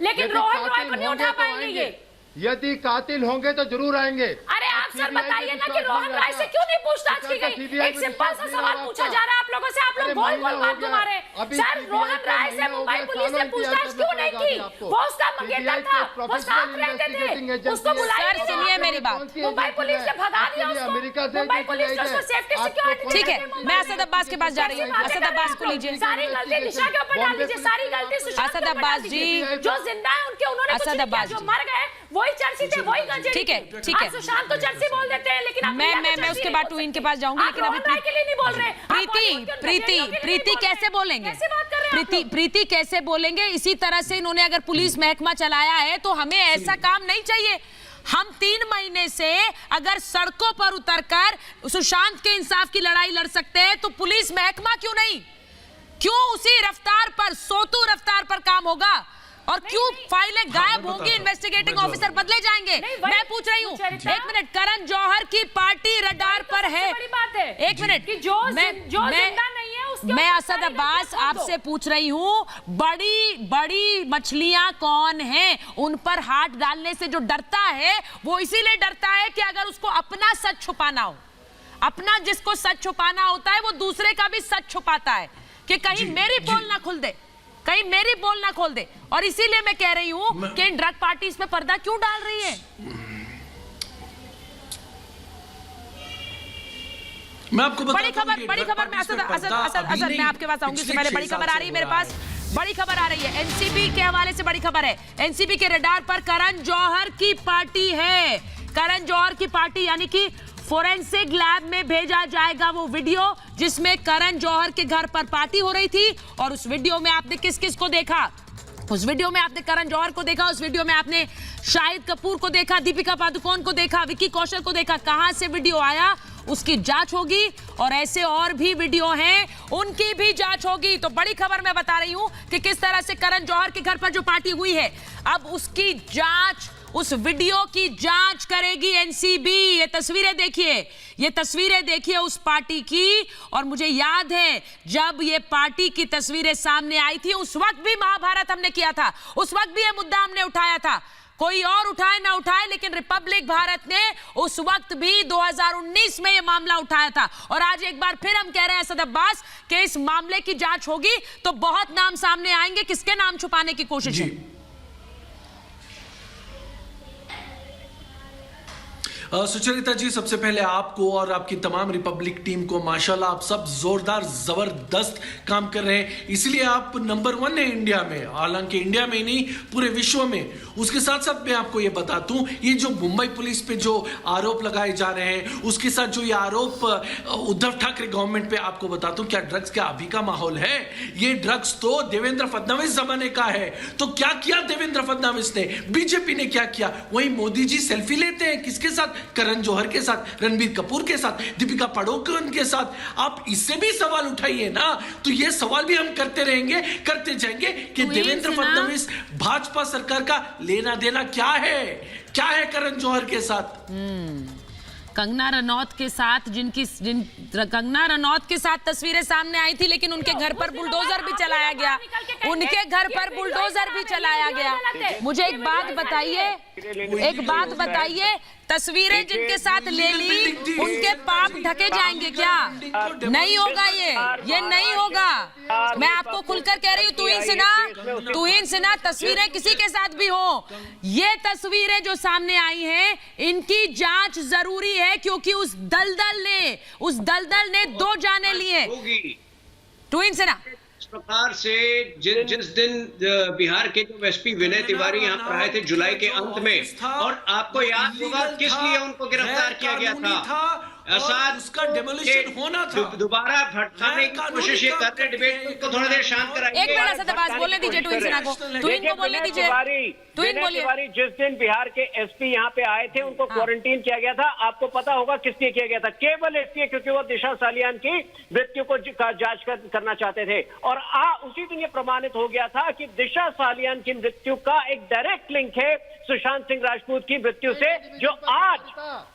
लेकिन रोहन रॉय को नहीं उठा पाएंगे ये। यदि कातिल होंगे तो जरूर आएंगे। अरे आप सर बताइए ना कि रोहन राय से क्यों नहीं पूछताछ की गई? एक सिंपल सा सवाल पूछा जा रहा है आप लोगों से, आप लोग गोल गोल बात घुमा रहे हैं। सर रोहन राय से मुंबई पुलिस ने पूछताछ क्यों नहीं की? वो उसका मंगेतर था, वो साथ रहते थे, उसको बुलाया। सर सुनिए मेरी बात, मुंबई पुलिस ने भगा दिया उसको, मुंबई पुलिस ने उसको सेफ्टी सिक्योरिटी। ठीक है, मैं असद अब्बास के पास जा रही हूँ। असद अब्बास को लीजिए। सारी गलती दिशा के ऊपर डाल दीजिए, सारी गलती सुशांत असद अब्बास जी जो जिंदा है उनके, उन्होंने असद अब्बास जो मर गए वही चर्ची थे, वही गंजेड़ी। ठीक है सुशांत तो चर्ची बोल देते हैं, लेकिन मैं उसके बाद ट्वीन के पास जाऊंगी, लेकिन अभी के लिए नहीं बोल रहे। प्रीति कैसे बोलेंगे? प्रीति कैसे बोलेंगे? इसी तरह से इन्होंने अगर पुलिस महकमा चलाया है तो हमें ऐसा काम नहीं चाहिए। हम 3 महीने से अगर सड़कों पर उतरकर सुशांत के इंसाफ की लड़ाई लड़ सकते हैं तो पुलिस महकमा क्यों नहीं? क्यों उसी रफ्तार पर, सोतू रफ्तार पर काम होगा? और क्यों फाइलें गायब होंगी, इन्वेस्टिगेटिंग ऑफिसर बदले जाएंगे? मैं पूछ रही हूँ, एक मिनट, करण जौहर की पार्टी रडार पर है। एक मिनट, मैं असद अब्बास आपसे पूछ रही हूँ, बड़ी मछलियां कौन हैं? उन पर हाथ डालने से जो डरता है वो इसीलिए डरता है कि अगर उसको अपना सच छुपाना हो, अपना जिसको सच छुपाना होता है वो दूसरे का भी सच छुपाता है कि कहीं मेरी पोल ना खुल दे, कहीं मेरी पोल ना खोल दे। और इसीलिए मैं कह रही हूं कि इन ड्रग पार्टीज पे पर्दा क्यों डाल रही है? मैं आपको बड़ी खबर मैं असद मैं आपके पास आऊंगी, उससे पहले बड़ी खबर आ रही है मेरे पास, बड़ी खबर आ रही है एनसीबी के हवाले से। बड़ी खबर है, एनसीबी के रडार पर करण जौहर की पार्टी है। करण जौहर की पार्टी यानी कि फोरेंसिक लैब में भेजा जाएगा वो वीडियो जिसमें करण जौहर के घर पर पार्टी हो रही थी। और उस वीडियो में आपने किस किस को देखा? उस वीडियो में आपने करण जौहर को देखा, उस वीडियो में आपने शाहिद कपूर को देखा, दीपिका पादुकोण को देखा, विक्की कौशल को देखा। कहां से वीडियो आया उसकी जांच होगी और ऐसे और भी वीडियो हैं उनकी भी जांच होगी। तो बड़ी खबर मैं बता रही हूं कि किस तरह से करण जौहर के घर पर जो पार्टी हुई है, अब उसकी जांच, उस वीडियो की जांच करेगी एनसीबी। ये तस्वीरें देखिए, ये तस्वीरें देखिए उस पार्टी की। और मुझे याद है जब ये पार्टी की तस्वीरें सामने आई थी, उस वक्त भी महाभारत हमने किया था, उस वक्त भी ये मुद्दा हमने उठाया था। कोई और उठाए ना उठाए, लेकिन रिपब्लिक भारत ने उस वक्त भी 2019 में ये मामला उठाया था। और आज एक बार फिर हम कह रहे हैं असद अब्बास कि इस मामले की जांच होगी तो बहुत नाम सामने आएंगे। किसके नाम छुपाने की कोशिश है? सुचरिता जी, सबसे पहले आपको और आपकी तमाम रिपब्लिक टीम को माशाल्लाह, आप सब जोरदार जबरदस्त काम कर रहे हैं, इसलिए आप नंबर 1 है इंडिया में। हालांकि इंडिया में ही नहीं, पूरे विश्व में। उसके साथ साथ मैं आपको ये बता दूं, ये जो मुंबई पुलिस पे जो आरोप लगाए जा रहे हैं, उसके साथ जो ये आरोप उद्धव ठाकरे गवर्नमेंट पे, आपको बता दूं क्या ड्रग्स का अभी का माहौल है? ये ड्रग्स तो देवेंद्र फडणवीस जमाने का है। तो क्या किया देवेंद्र फडणवीस ने, बीजेपी ने क्या किया? वही मोदी जी सेल्फी लेते हैं किसके साथ? करण जौहर के साथ, रणबीर कपूर के साथ, दीपिका पादुकोण के साथ। आप इससे भी सवाल उठाइए ना। तो ये सवाल भी हम करते रहेंगे, करते जाएंगे कि देवेंद्र फडणवीस, भाजपा सरकार का लेना देना क्या है? क्या है करण जौहर के साथ? कंगना रनौत के साथ कंगना रनौत के साथ तस्वीरें सामने आई थी, लेकिन उनके घर पर बुलडोजर भी चलाया गया। उनके घर पर बुलडोजर भी चलाया गया। मुझे एक बात बताइए, तस्वीरें जिनके साथ ले ली उनके पाप ढके जाएंगे क्या? नहीं होगा, ये नहीं होगा। मैं आपको खुलकर कह रही हूँ, तुहीन सिन्हा, तस्वीरें किसी के साथ भी हो, ये तस्वीरें जो सामने आई हैं इनकी जांच जरूरी है, क्योंकि उस दलदल ने 2 जाने लिए। तुहीन सिन्हा, इस प्रकार से जिस दिन बिहार के जो एसपी विनय तिवारी यहाँ पर आए थे जुलाई के अंत में, और आपको याद होगा किस लिए उनको गिरफ्तार किया गया था? उसका डेमोलिशन होना था। दोबारा भटकाने की कोशिश ये कर रहे, डिबेट को थोड़ा देर शांत कराइए। एक मिनट असद अब्बास बोलने दीजिए, तुहीन सिन्हा को बोलने दीजिए। तुहीन बोलिए। जिस दिन बिहार के एसपी यहाँ पे आए थे उनको क्वारंटीन किया गया था। आपको पता होगा किस लिए किया गया था? केवल इसलिए क्योंकि वो दिशा सालियान की मृत्यु को जांच करना चाहते थे। और उसी दिन ये प्रमाणित हो गया था कि दिशा सालियान की मृत्यु का एक डायरेक्ट लिंक है सुशांत सिंह राजपूत की मृत्यु से, जो आज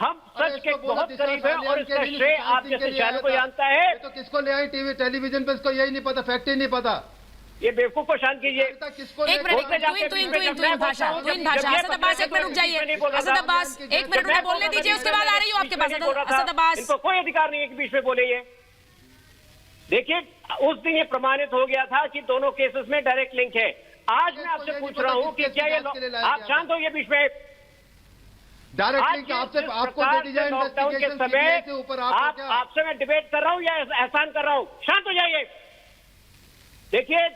हम सच के बहुत करीब है। और इसका श्रेय आप जैसे चैनल को जानता है। तो किसको ले आई टीवी टेलीविजन पे? इसको यही नहीं पता, फैक्ट ही नहीं पता। ये बेवकूफ को शांत कीजिए। एक मिनट, असद अब्बास एक मिनट रुक जाइए। असद अब्बास एक मिनट रुक, बोलने दीजिए, उसके बाद आ रही हूँ आपके पास। असद अब्बास, इनको कोई अधिकार नहीं है कि बीच में बोले। ये देखिए, उस दिन ये प्रमाणित हो गया था कि दोनों केसेस में डायरेक्ट लिंक है। आज मैं आपसे पूछ रहा हूँ कि क्या ये, आप शांत होइए बीच में। डायरेक्ट लिंक आपको दे दी जाए लॉकडाउन के समय के ऊपर। आपसे मैं डिबेट कर रहा हूँ या एहसान कर रहा हूँ? शांत हो जाइए। देखिए,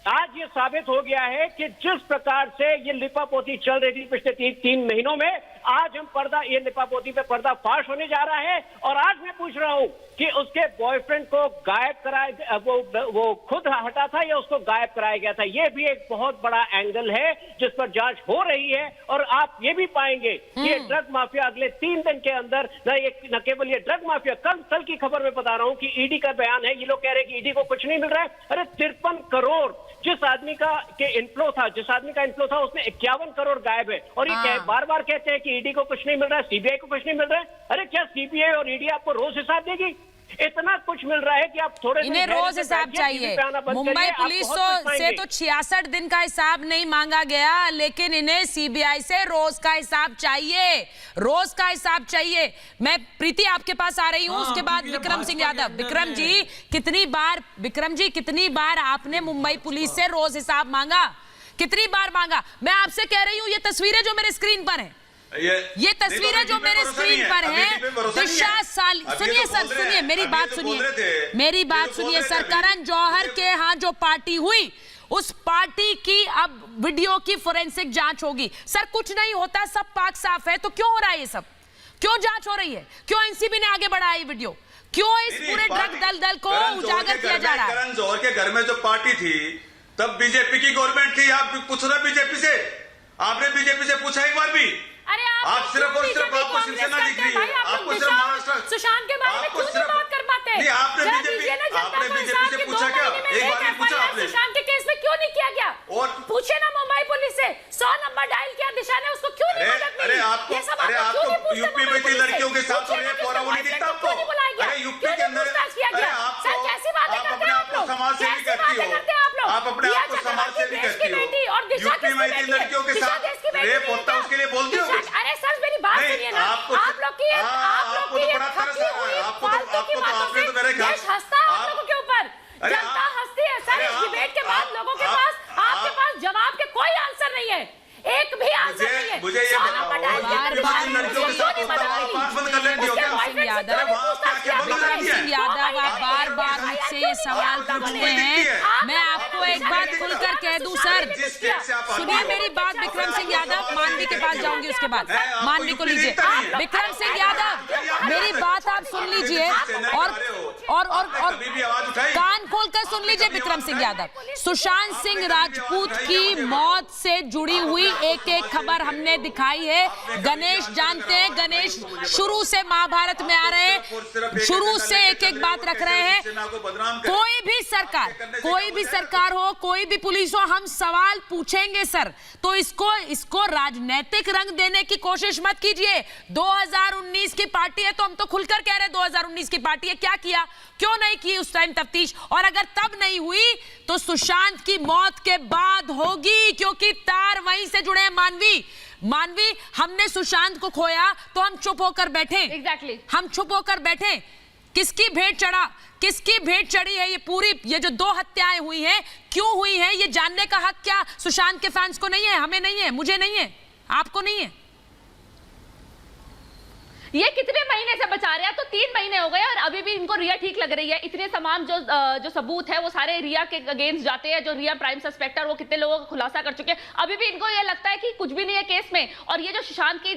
आज ये साबित हो गया है कि जिस प्रकार से ये लिपापोती चल रही थी पिछले 3 महीनों में, आज हम ये लिपापोती पे पर्दा फाश होने जा रहा है। और आज मैं पूछ रहा हूं कि उसके बॉयफ्रेंड को गायब कराया, वो खुद हटा था या उसको गायब कराया गया था? ये भी एक बहुत बड़ा एंगल है जिस पर जांच हो रही है। और आप ये भी पाएंगे कि ये ड्रग माफिया अगले 3 दिन के अंदर न केवल ये ड्रग माफिया, कल की खबर में बता रहा हूं कि ईडी का बयान है, ये लोग कह रहे हैं कि ईडी को कुछ नहीं मिल रहा है। अरे 53 करोड़ जिस आदमी का इनफ्लो था उसमें 51 करोड़ गायब है। और ये बार बार कहते हैं कि ईडी को कुछ नहीं मिल रहा है, सीबीआई को कुछ नहीं मिल रहा है। अरे क्या सीबीआई और ईडी आपको रोज हिसाब देगी? इतना कुछ मिल रहा है कि आप थोड़े इन्हें रोज हिसाब चाहिए। मुंबई पुलिस से तो 66 दिन का हिसाब नहीं मांगा गया, लेकिन इन्हें सीबीआई से रोज का हिसाब चाहिए। मैं प्रीति आपके पास आ रही हूँ, उसके बाद विक्रम सिंह यादव। विक्रम जी कितनी बार आपने मुंबई पुलिस से रोज हिसाब मांगा? कितनी बार मांगा? मैं आपसे कह रही हूँ, ये तस्वीरें जो मेरे स्क्रीन पर है, ये तस्वीरें जो मेरे स्क्रीन पर हैं, दिशा सुनिए मेरी बात सुनिए सर। करण जौहर के यहाँ जो पार्टी हुई, उस पार्टी की अब वीडियो की फोरेंसिक जांच होगी। सर कुछ नहीं होता, सब पाक साफ है, तो क्यों हो रहा है ये सब? क्यों जांच हो रही है? क्यों एनसीबी ने आगे बढ़ाया ये वीडियो? क्यों इस पूरे ड्रग दलदल को उजागर किया जा रहा है? करण जौहर के घर में जो पार्टी थी तब बीजेपी की गवर्नमेंट थी। आप पूछ रहे बीजेपी से, आपने बीजेपी से पूछा एक बार भी? अरे आप सिर्फ और सिर्फ आपको शिवसेना दिख रही है, आपको सिर्फ महाराष्ट्र सुशांत के बारे में क्यों नहीं बात कर पाते? नहीं, आपने बीजेपी से पूछा क्या? एक बार भी पूछा आपने? सुशांत के केस में क्यों नहीं किया गया? और पूछे ना मुंबई पुलिस से, 100 नंबर डायल किया दिशा ने, उसको क्यों नहीं मदद मिली? अरे आपको यूपी में थी लड़कियों के साथ रेप हो रहा, वो नहीं दिखता आपको? अरे यूपी के अंदर आप अपने आप को समाज सेवी कहती हो, आप अपने आप को समाज सेवी कहती हो। यूपी में थी लड़कियों के साथ रेप होता है, उसके लिए बोलती हो? अरे सर मेरी बात सुनिए ना, आप लोग की आपको तो बड़ा तरस आ रहा है, आपने तो मेरे ख्याल हंसता है आप लोगों के ऊपर, जनता हंसती है सर। इस डिबेट के बाद लोगों के पास, आपके पास जवाब के कोई आंसर नहीं है, एक भी आंसर नहीं है। मुझे ये बताओ, यादव आप बार बार मुझसे ये सवाल पूछते हैं, मैं आपको एक बात खुलकर कह दूं सर, सुनिए मेरी बात। विक्रम सिंह यादव, मानवी के पास जाऊंगी उसके बाद, मानवी को लीजिए। विक्रम सिंह यादव मेरी बात आप सुन लीजिए और कान खोलकर सुन लीजिए। विक्रम सिंह यादव, सुशांत सिंह राजपूत की मौत से जुड़ी हुई एक एक खबर हमने दिखाई है। गणेश जानते हैं, गणेश शुरू से महाभारत में आ रहे हैं, शुरू से एक एक बात रख रहे हैं। कोई भी सरकार हो, कोई भी पुलिस हो, हम सवाल पूछेंगे सर। तो इसको राजनीतिक रंग देने की कोशिश मत कीजिए। 2019 की पार्टी है तो हम तो खुलकर कह रहे हैं 2019 की पार्टी है। क्या किया, क्यों नहीं की उस टाइम तफ्तीश? और अगर तब नहीं हुई तो सुशांत की मौत के बाद होगी, क्योंकि तार वहीं से जुड़े हैं। मानवी, हमने सुशांत को खोया तो हम चुप होकर बैठे। Exactly. हम चुप होकर बैठे। किसकी भेंट चढ़ी है ये पूरी? ये जो 2 हत्याएं हुई हैं, क्यों हुई हैं, ये जानने का हक क्या सुशांत के फैंस को नहीं है? हमें नहीं है, मुझे नहीं है, आपको नहीं है। ये कितने महीने से बचा रहे हैं? तो 3 महीने हो गए और अभी भी इनको रिया ठीक लग रही है। इतने तमाम जो सबूत है वो सारे रिया के अगेंस्ट जाते हैं। जो रिया प्राइम सस्पेक्ट है वो कितने लोगों का खुलासा कर चुके हैं, अभी भी इनको ये लगता है कि कुछ भी नहीं है केस में। और ये जो सुशांत की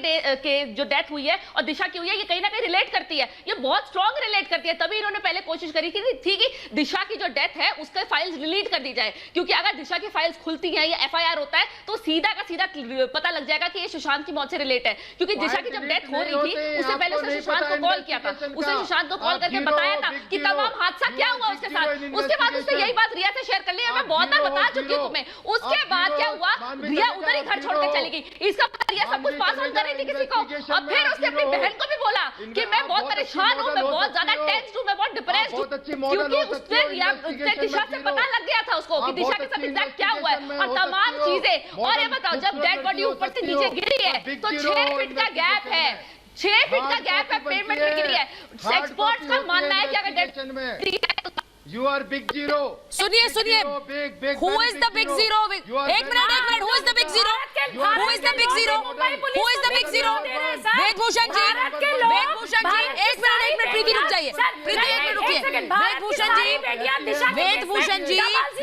जो डेथ हुई है और दिशा की हुई है, ये कहीं ना कहीं रिलेट करती है, ये बहुत स्ट्रॉन्ग रिलेट करती है। तभी इन्होंने पहले कोशिश करी थी कि दिशा की जो डेथ है उसका फाइल्स डिलीट कर दी जाए, क्योंकि अगर दिशा की फाइल्स खुलती है या FIR होता है तो सीधा का सीधा पता लग जाएगा कि ये सुशांत की मौत से रिलेट है। क्योंकि दिशा की जब डेथ हो रही थी उससे पहले उसने सुशांत को कॉल किया था, उसने सुशांत को कॉल करके बताया था कि तमाम हादसा क्या हुआ उसके साथ। उसके बाद उसने यही बात रिया से शेयर कर ली है, मैं बहुत बार बता चुकी हूँ तुम्हें। उसके बाद क्या हुआ, रिया उधर ही घर छोड़ के चली गई। इसका रिया सब कुछ पास ऑन कर रही थी किसी को, और फिर उसने अपनी बहन को भी बोला कि मैं बहुत परेशान हूँ, मैं बहुत ज्यादा टेंस्ड हूँ, मैं बहुत डिप्रेस्ड हूँ, क्योंकि उससे दिशा से पता लग गया था उसको कि दिशा के साथ एग्जैक्ट क्या हुआ है और तमाम चीजें। और ये बताओ, जब डेड बॉडी ऊपर से नीचे गिरी है तो 6 फीट का गैप है, 6 फीट का गैप है, पेमेंट में गिरी है। एक्सपर्ट्स का मानना है कि अगर dead You are big zero. सुनिए who is the big zero? एक minute who is the big zero? Who is the big zero? Who is the big zero? वेदभूषण जी, एक मिनट प्रीति रुक जाइए, प्रीति एक मिनट रुकिए। वेदभूषण जी,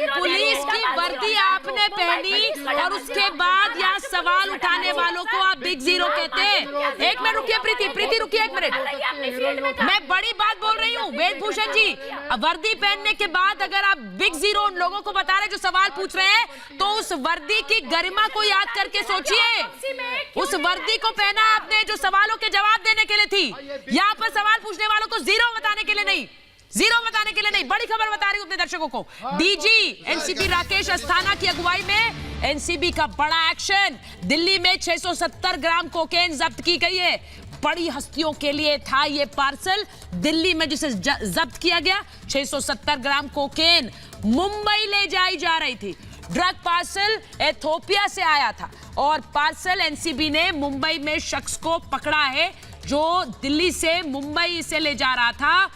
पुलिस की वर्दी आपने पहनी और उसके बाद यहाँ सवाल उठाने वालों को आप बिग जीरो कहते हैं। एक मिनट रुकिए प्रीति रुकिए एक मिनट, मैं बड़ी बात बोल रही हूँ। वेदभूषण जी, वर्दी पहनने के बाद अगर आप बिग जीरो उन लोगों को बता रहे जो सवाल पूछ रहे हैं, तो उस वर्दी की गरिमा को याद करके सोचिए। उस वर्दी को पहना आपने जो सवालों के जवाब देने के लिए थी। यहाँ पर सवाल पूछने वालों को जीरो बताने के लिए नहीं, बड़ी खबर बता रही हूं अपने दर्शकों को। डीजी एनसीबी राकेश अस्थाना की अगुवाई में एनसीबी का बड़ा एक्शन। दिल्ली में 670 ग्राम कोकेन जब्त की गई है। बड़ी हस्तियों के लिए था ये पार्सल। दिल्ली में जिसे जब्त किया गया 670 ग्राम कोकेन मुंबई ले जाई जा रही थी। ड्रग पार्सल इथियोपिया से आया था और पार्सल एनसीबी ने मुंबई में शख्स को पकड़ा है जो दिल्ली से मुंबई इसे ले जा रहा था।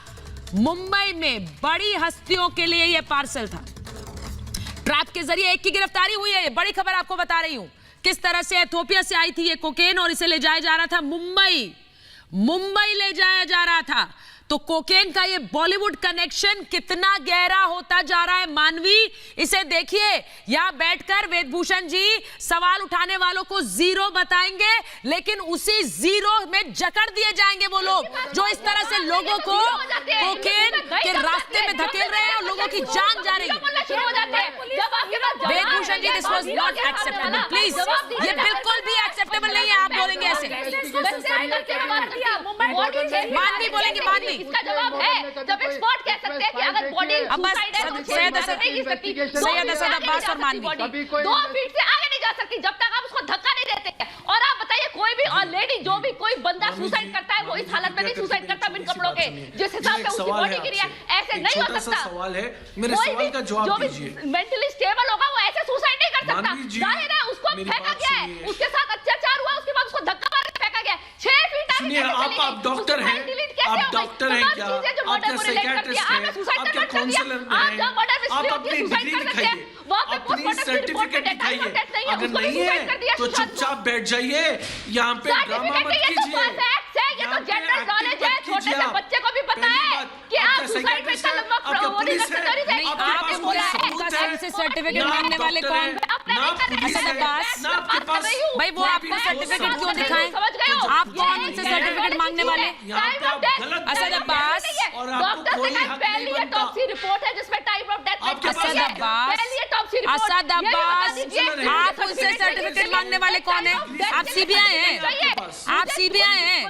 मुंबई में बड़ी हस्तियों के लिए यह पार्सल था। ट्रैप के जरिए एक की गिरफ्तारी हुई है। ये बड़ी खबर आपको बता रही हूं किस तरह से इथियोपिया से आई थी ये कोकेन और इसे ले जाया जा रहा था मुंबई ले जाया जा रहा था। तो कोकेन का ये बॉलीवुड कनेक्शन कितना गहरा होता जा रहा है मानवी, इसे देखिए। यहां बैठकर वेदभूषण जी सवाल उठाने वालों को जीरो बताएंगे, लेकिन उसी जीरो में जकड़ दिए जाएंगे वो लोग जो इस तरह से लोगों को कोकेन के रास्ते में धकेल रहे हैं और लोगों की जान जा रही है। Vedbhushan ji, this was not acceptable, please. ये बिल्कुल भी एक्सेप्टेबल नहीं है, आप बोलेंगे ऐसे। मानवी बोलेंगे, मानवी। इसका जवाब है जब एक्सपर्ट कह सकते हैं कि अगर बॉडी सुसाइड है तो सैयद असद अब्बास और मानवी 2 फीट से आगे नहीं जा सकती जब तक आप उसको धक्का नहीं देते। और आप बताइए, कोई भी लेडी जो भी कोई बंदा सुसाइड करता है वो इस हालत में नहीं सुसाइड करता बिन कपड़ों के, जिस हिसाब से उसकी बॉडी गिरी है। ऐसे नहीं हो सकता। सवाल है, मेरे सवाल का जवाब दीजिए। मेंटली स्टेबल होगा वो ऐसे सुसाइड नहीं कर सकता। जाहिर है उसको फेंका गया है, उसके साथ अत्याचार हुआ, उसके बाद उसको धक्का मार के फेंका गया। 6 फीट आगे आप डॉक्टर हैं, आप डॉक्टर हैं क्या? आप क्या साइकियाट्रिस्ट हैं? आप क्या काउंसलर हैं? आप अपनी डिग्री दिखाइए, अपनी सर्टिफिकेट दिखाइए। अगर नहीं है तो चुपचाप बैठ जाइए, यहाँ पे ड्रामा मत कीजिए। ये तो जनरल नॉलेज है, छोटे से बच्चे को भी पता है कि आप सुसाइड में इतना लंबा प्रोग्राम से सर्टिफिकेट मांगने वाले कौन? असद अब्बास भाई, वो आपको सर्टिफिकेट क्यों दिखाएं? आप कौन उनसे सर्टिफिकेट मांगने वाले? असद अब्बास, रिपोर्ट है जिसमें time of death. Asad Abbas, आप उनसे सर्टिफिकेट मांगने वाले कौन है? आप सीबीआई हैं, आप सीबीआई हैं,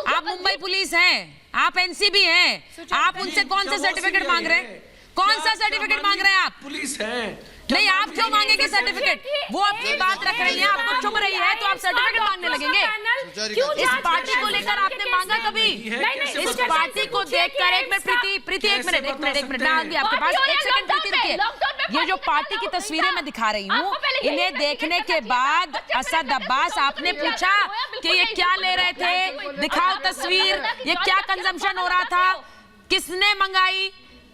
आप मुंबई पुलिस हैं, आप एनसीबी हैं। आप उनसे कौन सा सर्टिफिकेट मांग रहे हैं? कौन सा सर्टिफिकेट मांग रहे हैं आप? पुलिस है। नहीं, आप क्यों मांगेंगे सर्टिफिकेट? वो अपनी बात रख रही है, आपको चुभ रही है तो आप सर्टिफिकेट मांगने लगेंगे। इस पार्टी को लेकर आपने मांगा कभी? इस पार्टी को देखकर, एक मिनट प्रीति, एक मिनट मैं आऊंगी आपके पास। एक सेकंड प्रीति, रुकिए। ये जो पार्टी की तस्वीरें मैं दिखा रही हूँ, इन्हें देखने के बाद असद अब्बास, आपने पूछा कि ये क्या ले रहे थे, दिखाओ तस्वीर, ये क्या कंजम्पशन हो रहा था, किसने मंगाई,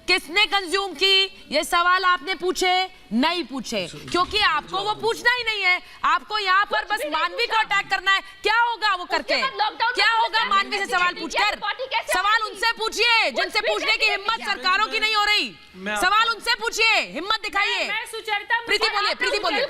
किसने कंज्यूम की, ये सवाल आपने पूछे? नहीं पूछे, क्योंकि आपको वो पूछना ही नहीं है। आपको यहाँ पर बस मानवी को अटैक करना है। क्या होगा वो करके? क्या होगा मानवी से सवाल पूछकर? सवाल उनसे पूछिए जिनसे पूछने की हिम्मत सरकारों की नहीं हो रही। सवाल उनसे पूछिए, हिम्मत दिखाइए। प्रीति बोलिए, प्रीति बोलिए।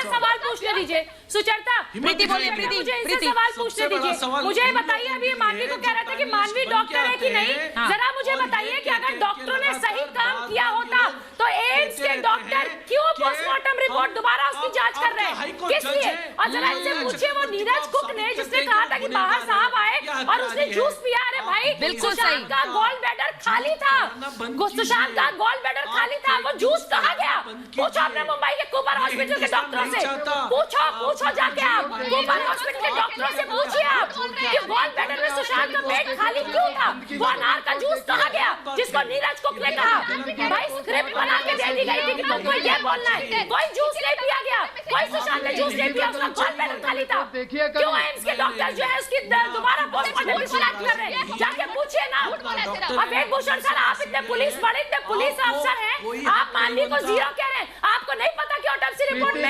सवाल पूछने दीजिए सुचरिता। प्रीति बोलिए, प्रीति सवाल पूछने दीजिए। मुझे बताइए, अभी मानवी को कह रहा था कि मानवी डॉक्टर है कि नहीं, जरा मुझे बताइए कि अगर डॉक्टरों ने सही काम किया होता तो एम्स के डॉक्टर क्यों पोस्टमार्टम रिपोर्ट दोबारा उसकी जांच कर रहे हैं? किस लिए? और जरा इनसे पूछिए, वो नीरज कुक ने जिसने कहा था कि बाहर साहब आए और उसने जूस पिया, अरे भाई बिल्कुल सही, का गोल ब्लैडर खाली था, सुशांत का गोल ब्लैडर खाली था, वो जूस कहाँ गया? पूछो आपने मुंबई के कूपर हॉस्पिटल के डॉक्टरों से, पूछो जाके आप कूपर हॉस्पिटल के डॉक्टरों से पूछिए आप कि गोल ब्लैडर में सुशांत का पेट खाली क्यों था? वो अनार का जूस कहाँ गया जिसको नीरज कुक ने कहा? भाई स्क्रिप्ट बना के दे दी गई थी कि तुमको ये बोलना है। कोई जूस नहीं पिया गया, कोई सुशांत ने जूस नहीं पिया, उसका गोल ब्लैडर खाली था। क्यों एम्स के डॉक्टर जो है उसकी दोबारा पोस्टमार्टम की सलाह कर रहे हैं? जाके पूछिए ना। और वेदभूषण सर, आप इतने पुलिस बड़े, इतने पुलिस अफसर हैं, आप मानवी को जीरो कह रहे हैं। आपको नहीं पता कि ऑटोप्सी रिपोर्ट में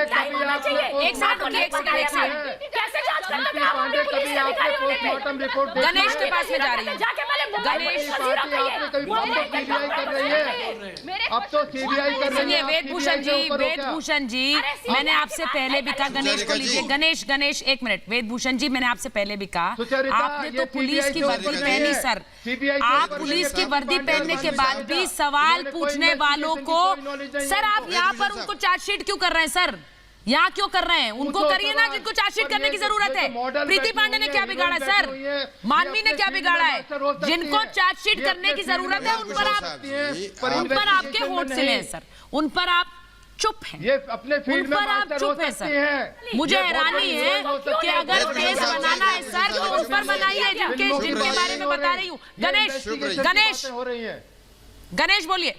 टाइम होना चाहिए? एक सेकंड, कैसे जांच करते हैं आप अपने पुलिस अधिकारियों ने? गणेश के पास में जा रही है। जाके पहले गणेश अब तो सीबीआई कर रही है। वेदभूषण जी, मैंने आपसे पहले भी कहा, गणेश को लीजिए। गणेश एक मिनट। वेदभूषण जी, मैंने आपसे पहले भी कहा, आपने तो पुलिस की वर्दी पहनी सर, आप पुलिस की वर्दी पहनने के बाद भी सवाल पूछने वालों को, सर आप यहाँ पर उनको चार्जशीट क्यों कर रहे हैं? सर यहाँ क्यों कर रहे हैं? उनको करिए ना जिनको चार्जशीट करने की जरूरत है। प्रीति पांडे ने क्या बिगाड़ा है सर? मानवी ने क्या बिगाड़ा है? जिनको चार्जशीट करने की जरूरत है उन पर आपके होठ सिले हैं सर, उन पर आप चुप हैं। ये अपने फील्ड में आप चुप हैं सर। मुझे हैरानी है कि अगर केस बनाना है सर तो उस पर बनाइए जिनके बारे में बता रही हूँ। गणेश बोलिए।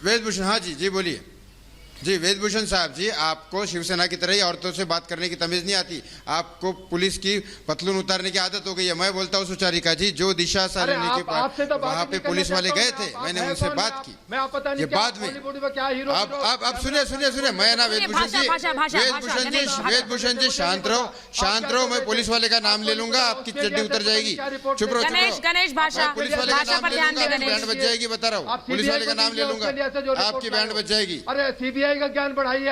वेदभूषण, हाँ जी बोलिए। जी वेदभूषण साहब जी, आपको शिवसेना की तरह ही औरतों से बात करने की तमीज नहीं आती। आपको पुलिस की पतलून उतारने की आदत हो गई है। मैं बोलता हूँ सुचारिका जी, जो दिशा सा लेने के बाद वहाँ पे पुलिस वाले गए थे, मैंने उनसे बात की। ये बाद में आप सुनिए, मैं ना वेदभूषण जी शांत रहो। मैं पुलिस वाले का नाम ले लूंगा, आपकी चड्डी उतर जाएगी। चुप रहो। गणेश भाषा पुलिस वाले का नाम ले लूंगा, गणेश। बैंड बज जाएगी, बता रहा हूँ। पुलिस वाले का नाम ले लूंगा, आपकी बैंड बज जाएगी। अरे सीबीआई का ज्ञान बढ़ाइए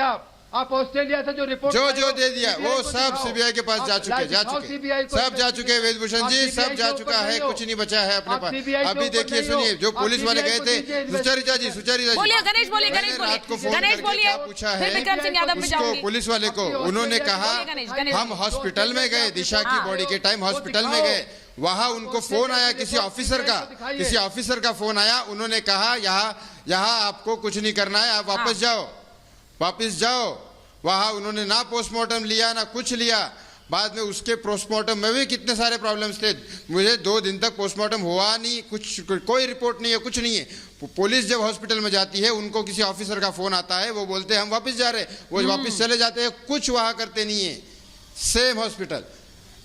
आप ऑस्ट्रेलिया से जो रिपोर्ट जो दे दिया वो सब सीबीआई के पास जा चुके वेदभूषण जी, सब जा चुका है, कुछ नहीं बचा है अपने पास। अभी देखिए, सुनिए, जो पुलिस वाले गए थे, सुचरिता जी बोलिए, गणेश बोलिए, रात को फोन करके क्या पूछा है उसको, पुलिस वाले को, उन्होंने कहा हम हॉस्पिटल में गए, दिशा की बॉडी के टाइम हॉस्पिटल में गए, वहां उनको फोन आया किसी ऑफिसर का फोन आया। उन्होंने कहा यहाँ आपको कुछ नहीं करना है, आप वापस जाओ। वहां उन्होंने ना पोस्टमार्टम लिया ना कुछ लिया। बाद में उसके पोस्टमार्टम में भी कितने सारे प्रॉब्लम्स थे। मुझे 2 दिन तक पोस्टमार्टम हुआ नहीं, कोई रिपोर्ट नहीं है, कुछ नहीं है। पुलिस जब हॉस्पिटल में जाती है, उनको किसी ऑफिसर का फोन आता है, वो बोलते हैं हम वापस जा रहे, वो वापस चले जाते हैं, कुछ वहां करते नहीं है। सेम हॉस्पिटल,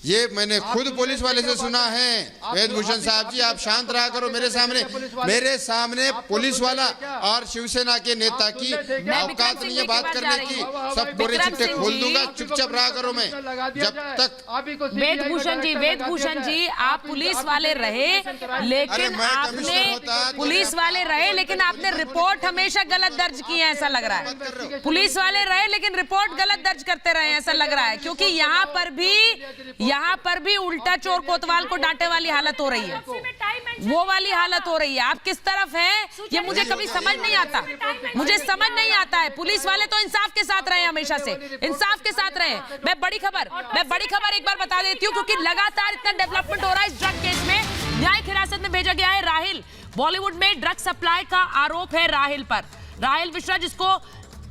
ये मैंने खुद पुलिस वाले से सुना है। वेदभूषण साहब जी, आप शांत रहा करो। मेरे सामने पुलिस वाला और शिवसेना के नेता की औकात नहीं है बात करने की। सब पूरे चिट्टे खोल दूंगा, चुपचाप रहा करो। मैं जब तक वेदभूषण जी, आप पुलिस वाले रहे, लेकिन आपने रिपोर्ट हमेशा गलत दर्ज की है, ऐसा लग रहा है। पुलिस वाले रहे लेकिन रिपोर्ट गलत दर्ज करते रहे, ऐसा लग रहा है। क्योंकि यहाँ पर भी उल्टा चोर कोतवाल को डांटे वाली हालत हो रही है, वो वाली हालत हो रही है। आप किस तरफ हैं ये मुझे कभी समझ नहीं आता, है। पुलिस वाले तो इंसाफ के साथ रहे, हमेशा से इंसाफ के साथ रहे। मैं बड़ी खबर एक बार बता देती हूँ, क्योंकि लगातार इतना डेवलपमेंट हो रहा है इस ड्रग केस में। न्यायिक हिरासत में भेजा गया है राहिल। बॉलीवुड में ड्रग सप्लाई का आरोप है राहिल पर। राहिल मिश्रा, जिसको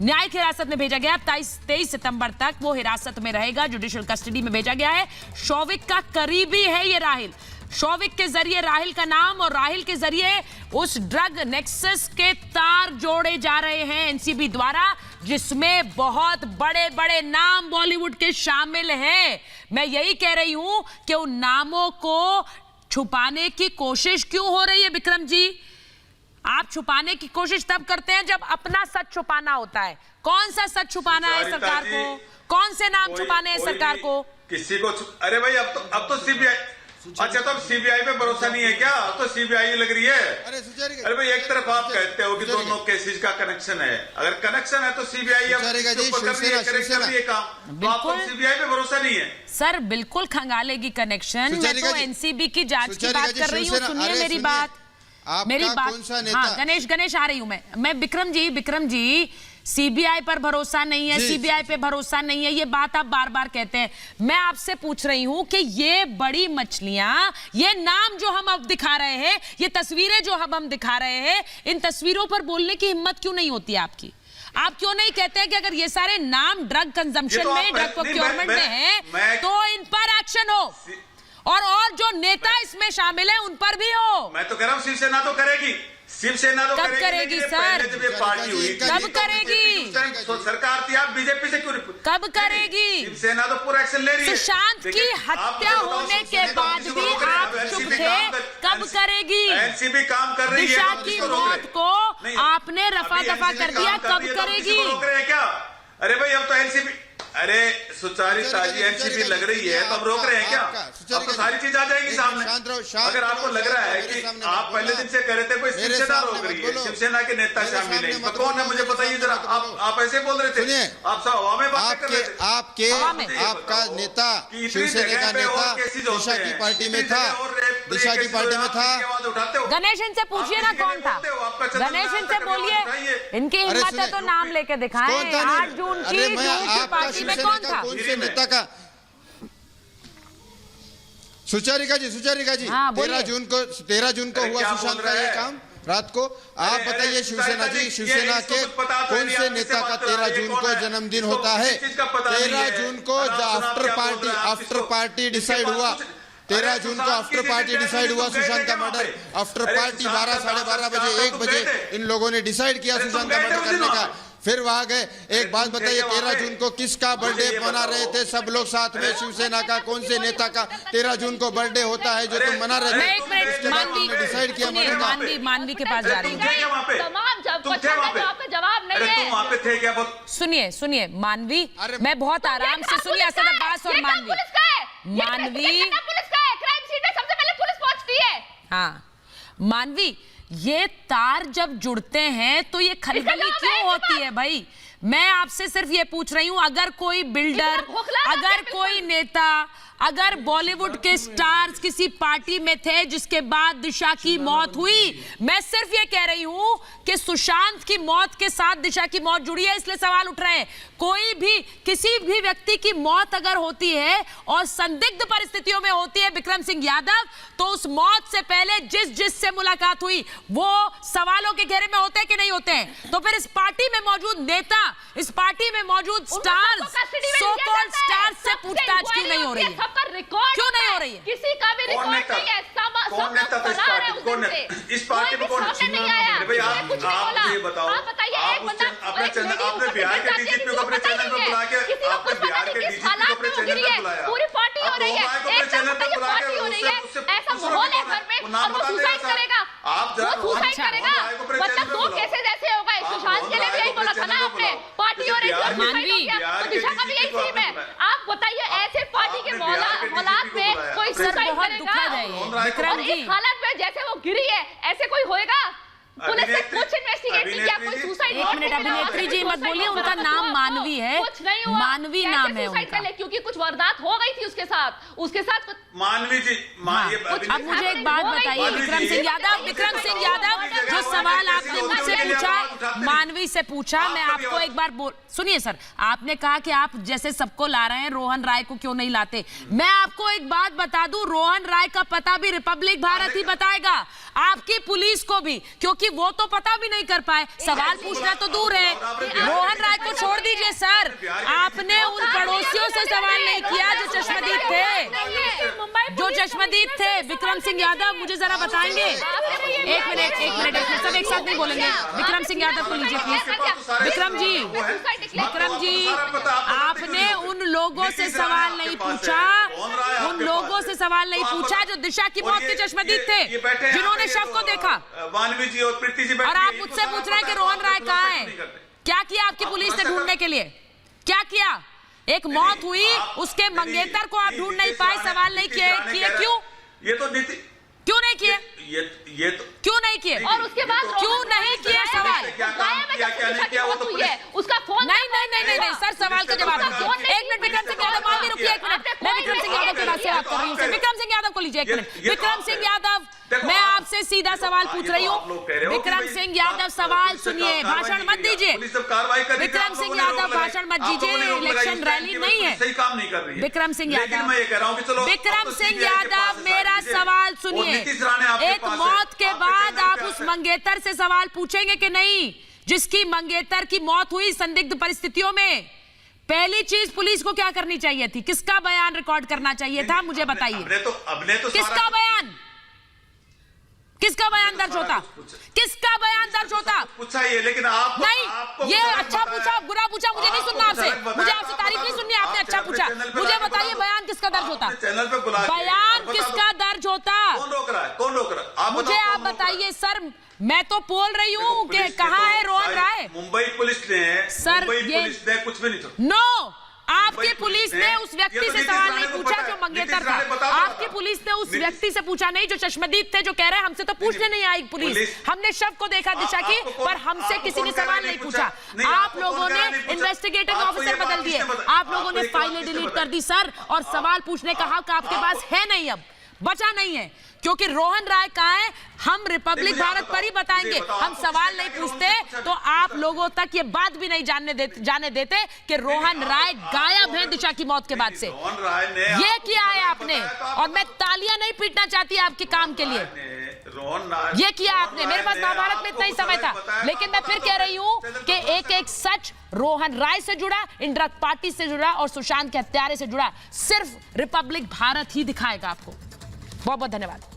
न्यायिक हिरासत में भेजा गया, 23 सितंबर तक वो हिरासत में रहेगा, जुडिशियल कस्टडी में भेजा गया है। शौविक का करीबी है ये राहिल। शौविक के जरिए राहिल का नाम और राहिल के जरिए उस ड्रग नेक्सस के तार जोड़े जा रहे हैं एनसीबी द्वारा, जिसमें बहुत बड़े बड़े नाम बॉलीवुड के शामिल हैं। मैं यही कह रही हूं कि उन नामों को छुपाने की कोशिश क्यों हो रही है विक्रम जी? आप छुपाने की कोशिश तब करते हैं जब अपना सच छुपाना होता है। कौन सा सच छुपाना है सरकार को? कौन से नाम छुपाने हैं सरकार को? किसी को अरे भाई, अब तो सीबीआई, अच्छा तो सीबीआई पे भरोसा नहीं है क्या? अब तो सीबीआई लग रही है। अरे भाई, एक तरफ आप कहते हो कि दोनों केसेस का कनेक्शन है, अगर कनेक्शन है तो सीबीआई आपको सीबीआई पे भरोसा नहीं है। सर बिल्कुल खंगालेगी कनेक्शन। मैं तो एनसीबी की जांच की बात कर रही हूँ, सुनिए मेरी बात। हाँ, गणेश आ रही हूं मैं। विक्रम जी, सीबीआई पर भरोसा नहीं है, सीबीआई पे भरोसा नहीं है, ये बात आप बार बार कहते हैं। मैं आपसे पूछ रही हूं कि ये बड़ी मछलियां, ये नाम जो हम अब दिखा रहे हैं, ये तस्वीरें जो हम दिखा रहे हैं, इन तस्वीरों पर बोलने की हिम्मत क्यों नहीं होती आपकी? आप क्यों नहीं कहते हैं कि अगर ये सारे नाम ड्रग कंजम्पशन में, ड्रग प्रोक्योरमेंट में है, तो इन पर एक्शन हो और जो नेता इसमें शामिल है उन पर भी हो? मैं तो कह रहा हूँ शिवसेना तो करेगी, कब करेगी सर? जब ये पार्टी हुई कब करेगी? सरकार थी, आप बीजेपी से क्यों? कब करेगी? शिवसेना तो पूरा एक्शन ले रही है। सुशांत की हत्या होने के बाद भी आप चुप थे, कब करेगी? एनसीबी काम कर रही है। दिशा की मौत को आपने रफा दफा कर दिया, कब करेगी? क्या? अरे भाई, अब तो एनसीबी, अरे सुचारिता जी, एनसीबी लग रही है तो अब रोक रहे हैं क्या? अब तो सारी चीज आ जाएगी सामने। अगर आपको लग रहा है कि आप पहले दिन से कह रहे थे कोई शिवसेना रोक रही है, शिवसेना के नेता शामिल है, तो कौन है मुझे बताइए जरा। आप ऐसे बोल रहे थे, आप सब हवा में बातें कर रहे थे। आपका नेता, शिवसेना का नेता दिशा की पार्टी में था, दिशा की पार्टी में था। गणेश इनसे पूछिए ना कौन था, गणेश इनसे बोलिए, इनकी हिम्मत है तो नाम लेके दिखाएं। 8 जून की पार्टी में कौन था? कौन से नेता का? सुचारिका जी, 13 जून को हुआ सुशांत का ये काम रात को। आप बताइए शिवसेना जी, शिवसेना के कौन से नेता का 13 जून को जन्मदिन होता है? 13 जून को आफ्टर पार्टी डिसाइड हुआ, 13 जून को आफ्टर पार्टी डिसाइड हुआ सुशांत का मर्डर। आफ्टर पार्टी 12, साढ़े 12 बजे, 1 बजे इन लोगों ने डिसाइड किया सुशांत का मर्डर करने का। फिर वहां गए। एक बात बताइए, 13 जून को किसका बर्थडे मना रहे थे सब लोग साथ में? शिवसेना का कौन से नेता का 13 जून को बर्थडे होता है जो तुम मना रहे थे? डिसाइड किया। मानवी के पास जा रही हूँ। तमाम आपका जवाब नहीं है। तुम वहाँ पे थे क्या? सुनिए मानवी, मैं बहुत आराम से सुनिए असद अब्बास और मानवी। मानवी पुलिस का है, क्राइम सीन में सबसे पहले पुलिस पहुंचती है। हाँ मानवी, ये तार जब जुड़ते हैं तो ये खलबली क्यों होती है भाई? मैं आपसे सिर्फ ये पूछ रही हूं, अगर कोई बिल्डर, अगर कोई नेता, अगर बॉलीवुड के स्टार्स किसी पार्टी में थे जिसके बाद दिशा की मौत हुई, मैं सिर्फ ये कह रही हूं कि सुशांत की मौत के साथ दिशा की मौत जुड़ी है, इसलिए सवाल उठ रहे हैं। कोई भी किसी भी व्यक्ति की मौत अगर होती है और संदिग्ध परिस्थितियों में होती है विक्रम सिंह यादव, तो उस मौत से पहले जिससे मुलाकात हुई वो सवालों के घेरे में होते हैं कि नहीं होते हैं? तो फिर इस पार्टी में मौजूद नेता, इस पार्टी में मौजूद स्टार्स, सो कॉल्ड स्टार्स से पूछताछ क्यों नहीं हो रही है? क्यों नहीं हो रही है? किसी का भी रिकॉर्ड नहीं है। कौन नेता था इस पार्टी? कौन है इस पार्टी में? कौन नहीं आया? भाई आप ये बताओ, आप बताइए, आपने बिहार के डीजीपी को अपने चैनल पे बुला के, आपने बिहार के डीजीपी को अपने चैनल पे बुलाया, पूरी पार्टी हो रही है, एक चैनल पे बुला के ऐसा माहौल है घर में और वो सुसाइड करेगा, वो सुसाइड करेगा। मतलब 2 केसेस ऐसे हो गए। सुशांत के लिए भी यही बोला था ना आपने, पार्टी हो रही है, तो दिशा का भी यही थीम है। आप बताइए, ऐसे पार्टी के हालात में कोई सुसाइड करेगा? विक्रम जी, इस हालत में जैसे वो गिरी है, ऐसे कोई होएगा? पुलिस ने कुछ इन्वेस्टिगेट नहीं किया, कोई सुसाइड। एक मिनट अभिनेत्री जी मत बोलिए, उनका नाम मानवी है, कुछ नहीं हुआ। मानवी नाम है उनका। क्योंकि कुछ वारदात हो गई थी उसके साथ मानवी जी। अब मुझे एक बात बताइए, विक्रम सिंह यादव, जो सवाल आपने मुझसे पूछा, मानवी से पूछा, मैं आपको एक बार सुनिए सर, आपने कहा कि आप जैसे सबको ला रहे हैं, रोहन राय को क्यों नहीं लाते? मैं आपको एक बात बता दूं, रोहन राय का पता भी रिपब्लिक भारत ही बताएगा, आपकी पुलिस को भी, क्योंकि वो तो पता भी नहीं कर पाए। सवाल पूछना तो दूर है, रोहन राय को छोड़ दीजिए सर, आपने उन पड़ोसियों से सवाल नहीं किया जो चश्मदीद थे, विक्रम सिंह यादव, मुझे जरा बताएंगे? एक मिनट सब एक साथ नहीं बोलेंगे। विक्रम सिंह यादव को लीजिए प्लीज। विक्रम जी, आपने उन लोगों से सवाल नहीं पूछा, जो दिशा की मौत के चश्मदीद थे, जिन्होंने शव को देखा। मानवी जी और प्रीति जी, और आप मुझसे पूछ रहे हैं कि रोहन राय कहाँ है? क्या किया आपकी पुलिस ने ढूंढने के लिए? क्या किया? एक मौत हुई, उसके मंगेतर को आप ढूंढ नहीं पाए, सवाल नहीं किए, क्यों? ये तो क्यों नहीं किए? ये तो क्यों नहीं किए? और उसके बाद क्यों नहीं किए? सवाल क्या नहीं किया वो तो उसका फोन नहीं सर, सवाल का जवाब दीजिए। एक मिनट विक्रम सिंह यादव, मान रुकिए एक मिनट, मैं विक्रम सिंह यादव के बात से बात कर रही हूँ। विक्रम सिंह यादव को लीजिए एक मिनट। विक्रम सिंह यादव, मैं आपसे सीधा सवाल पूछ रही हूँ। विक्रम सिंह यादव सवाल सुनिए, भाषण मत दीजिए। विक्रम सिंह यादव भाषण मत दीजिए, इलेक्शन रैली नहीं है। सही काम नहीं कर रही है विक्रम सिंह यादव, मैं ये कह रहा हूँ कि चलो विक्रम सिंह यादव, मेरा सवाल सुनिए। एक मौत के बाद आप उस मंगेतर से सवाल पूछेंगे कि नहीं, जिसकी मंगेतर की मौत हुई संदिग्ध परिस्थितियों में? पहली चीज पुलिस को क्या करनी चाहिए थी? किसका बयान रिकॉर्ड करना चाहिए था? मुझे बताइए, किसका बयान दर्ज होता? किसका बयान दर्ज होता? पूछा ये, लेकिन आप नहीं, ये अच्छा पूछा, बुरा पूछा, मुझे नहीं सुनना आपसे, मुझे आपसे तारीफ नहीं सुननी, आपने अच्छा पूछा। मुझे बताइए बयान किसका दर्ज होता? चैनल पे बुला के बयान किसका दर्ज होता? कौन रोक रहा है? मुझे आप बताइए सर, मैं तो बोल रही हूँ कि कहाँ है रोहन राय? मुंबई पुलिस ने, सर पुलिस ने कुछ भी नहीं था। नो, आपकी पुलिस ने उस व्यक्ति से सवाल नहीं पूछा जो मंगेतर था। आपकी पुलिस ने उस व्यक्ति से पूछा नहीं जो चश्मदीद थे, जो कह रहे हैं हमसे तो पूछने नहीं आई पुलिस, हमने शव को देखा दिशा की, पर हमसे किसी ने सवाल नहीं पूछा। आप लोगों ने इन्वेस्टिगेटिंग ऑफिसर बदल दिए, आप लोगों ने फाइलें डिलीट कर दी सर, और सवाल पूछने का हक आपके पास है नहीं, अब बचा नहीं है, क्योंकि रोहन राय कहाँ है? हम रिपब्लिक भारत पर ही बताएंगे। हम सवाल नहीं पूछते तो आप लोगों तक ये बात भी नहीं जाने देते कि रोहन राय गायब है दिशा की मौत के बाद से। ये किया है आपने, और मैं तालियां नहीं पीटना चाहती आपके काम के लिए, ये किया आपने। मेरे पास महाभारत में इतना ही समय था, लेकिन मैं फिर कह रही हूं कि एक सच रोहन राय से जुड़ा, इंदिरा पार्टी से जुड़ा और सुशांत के हत्यारे से जुड़ा सिर्फ रिपब्लिक भारत ही दिखाएगा आपको। बहुत बहुत धन्यवाद।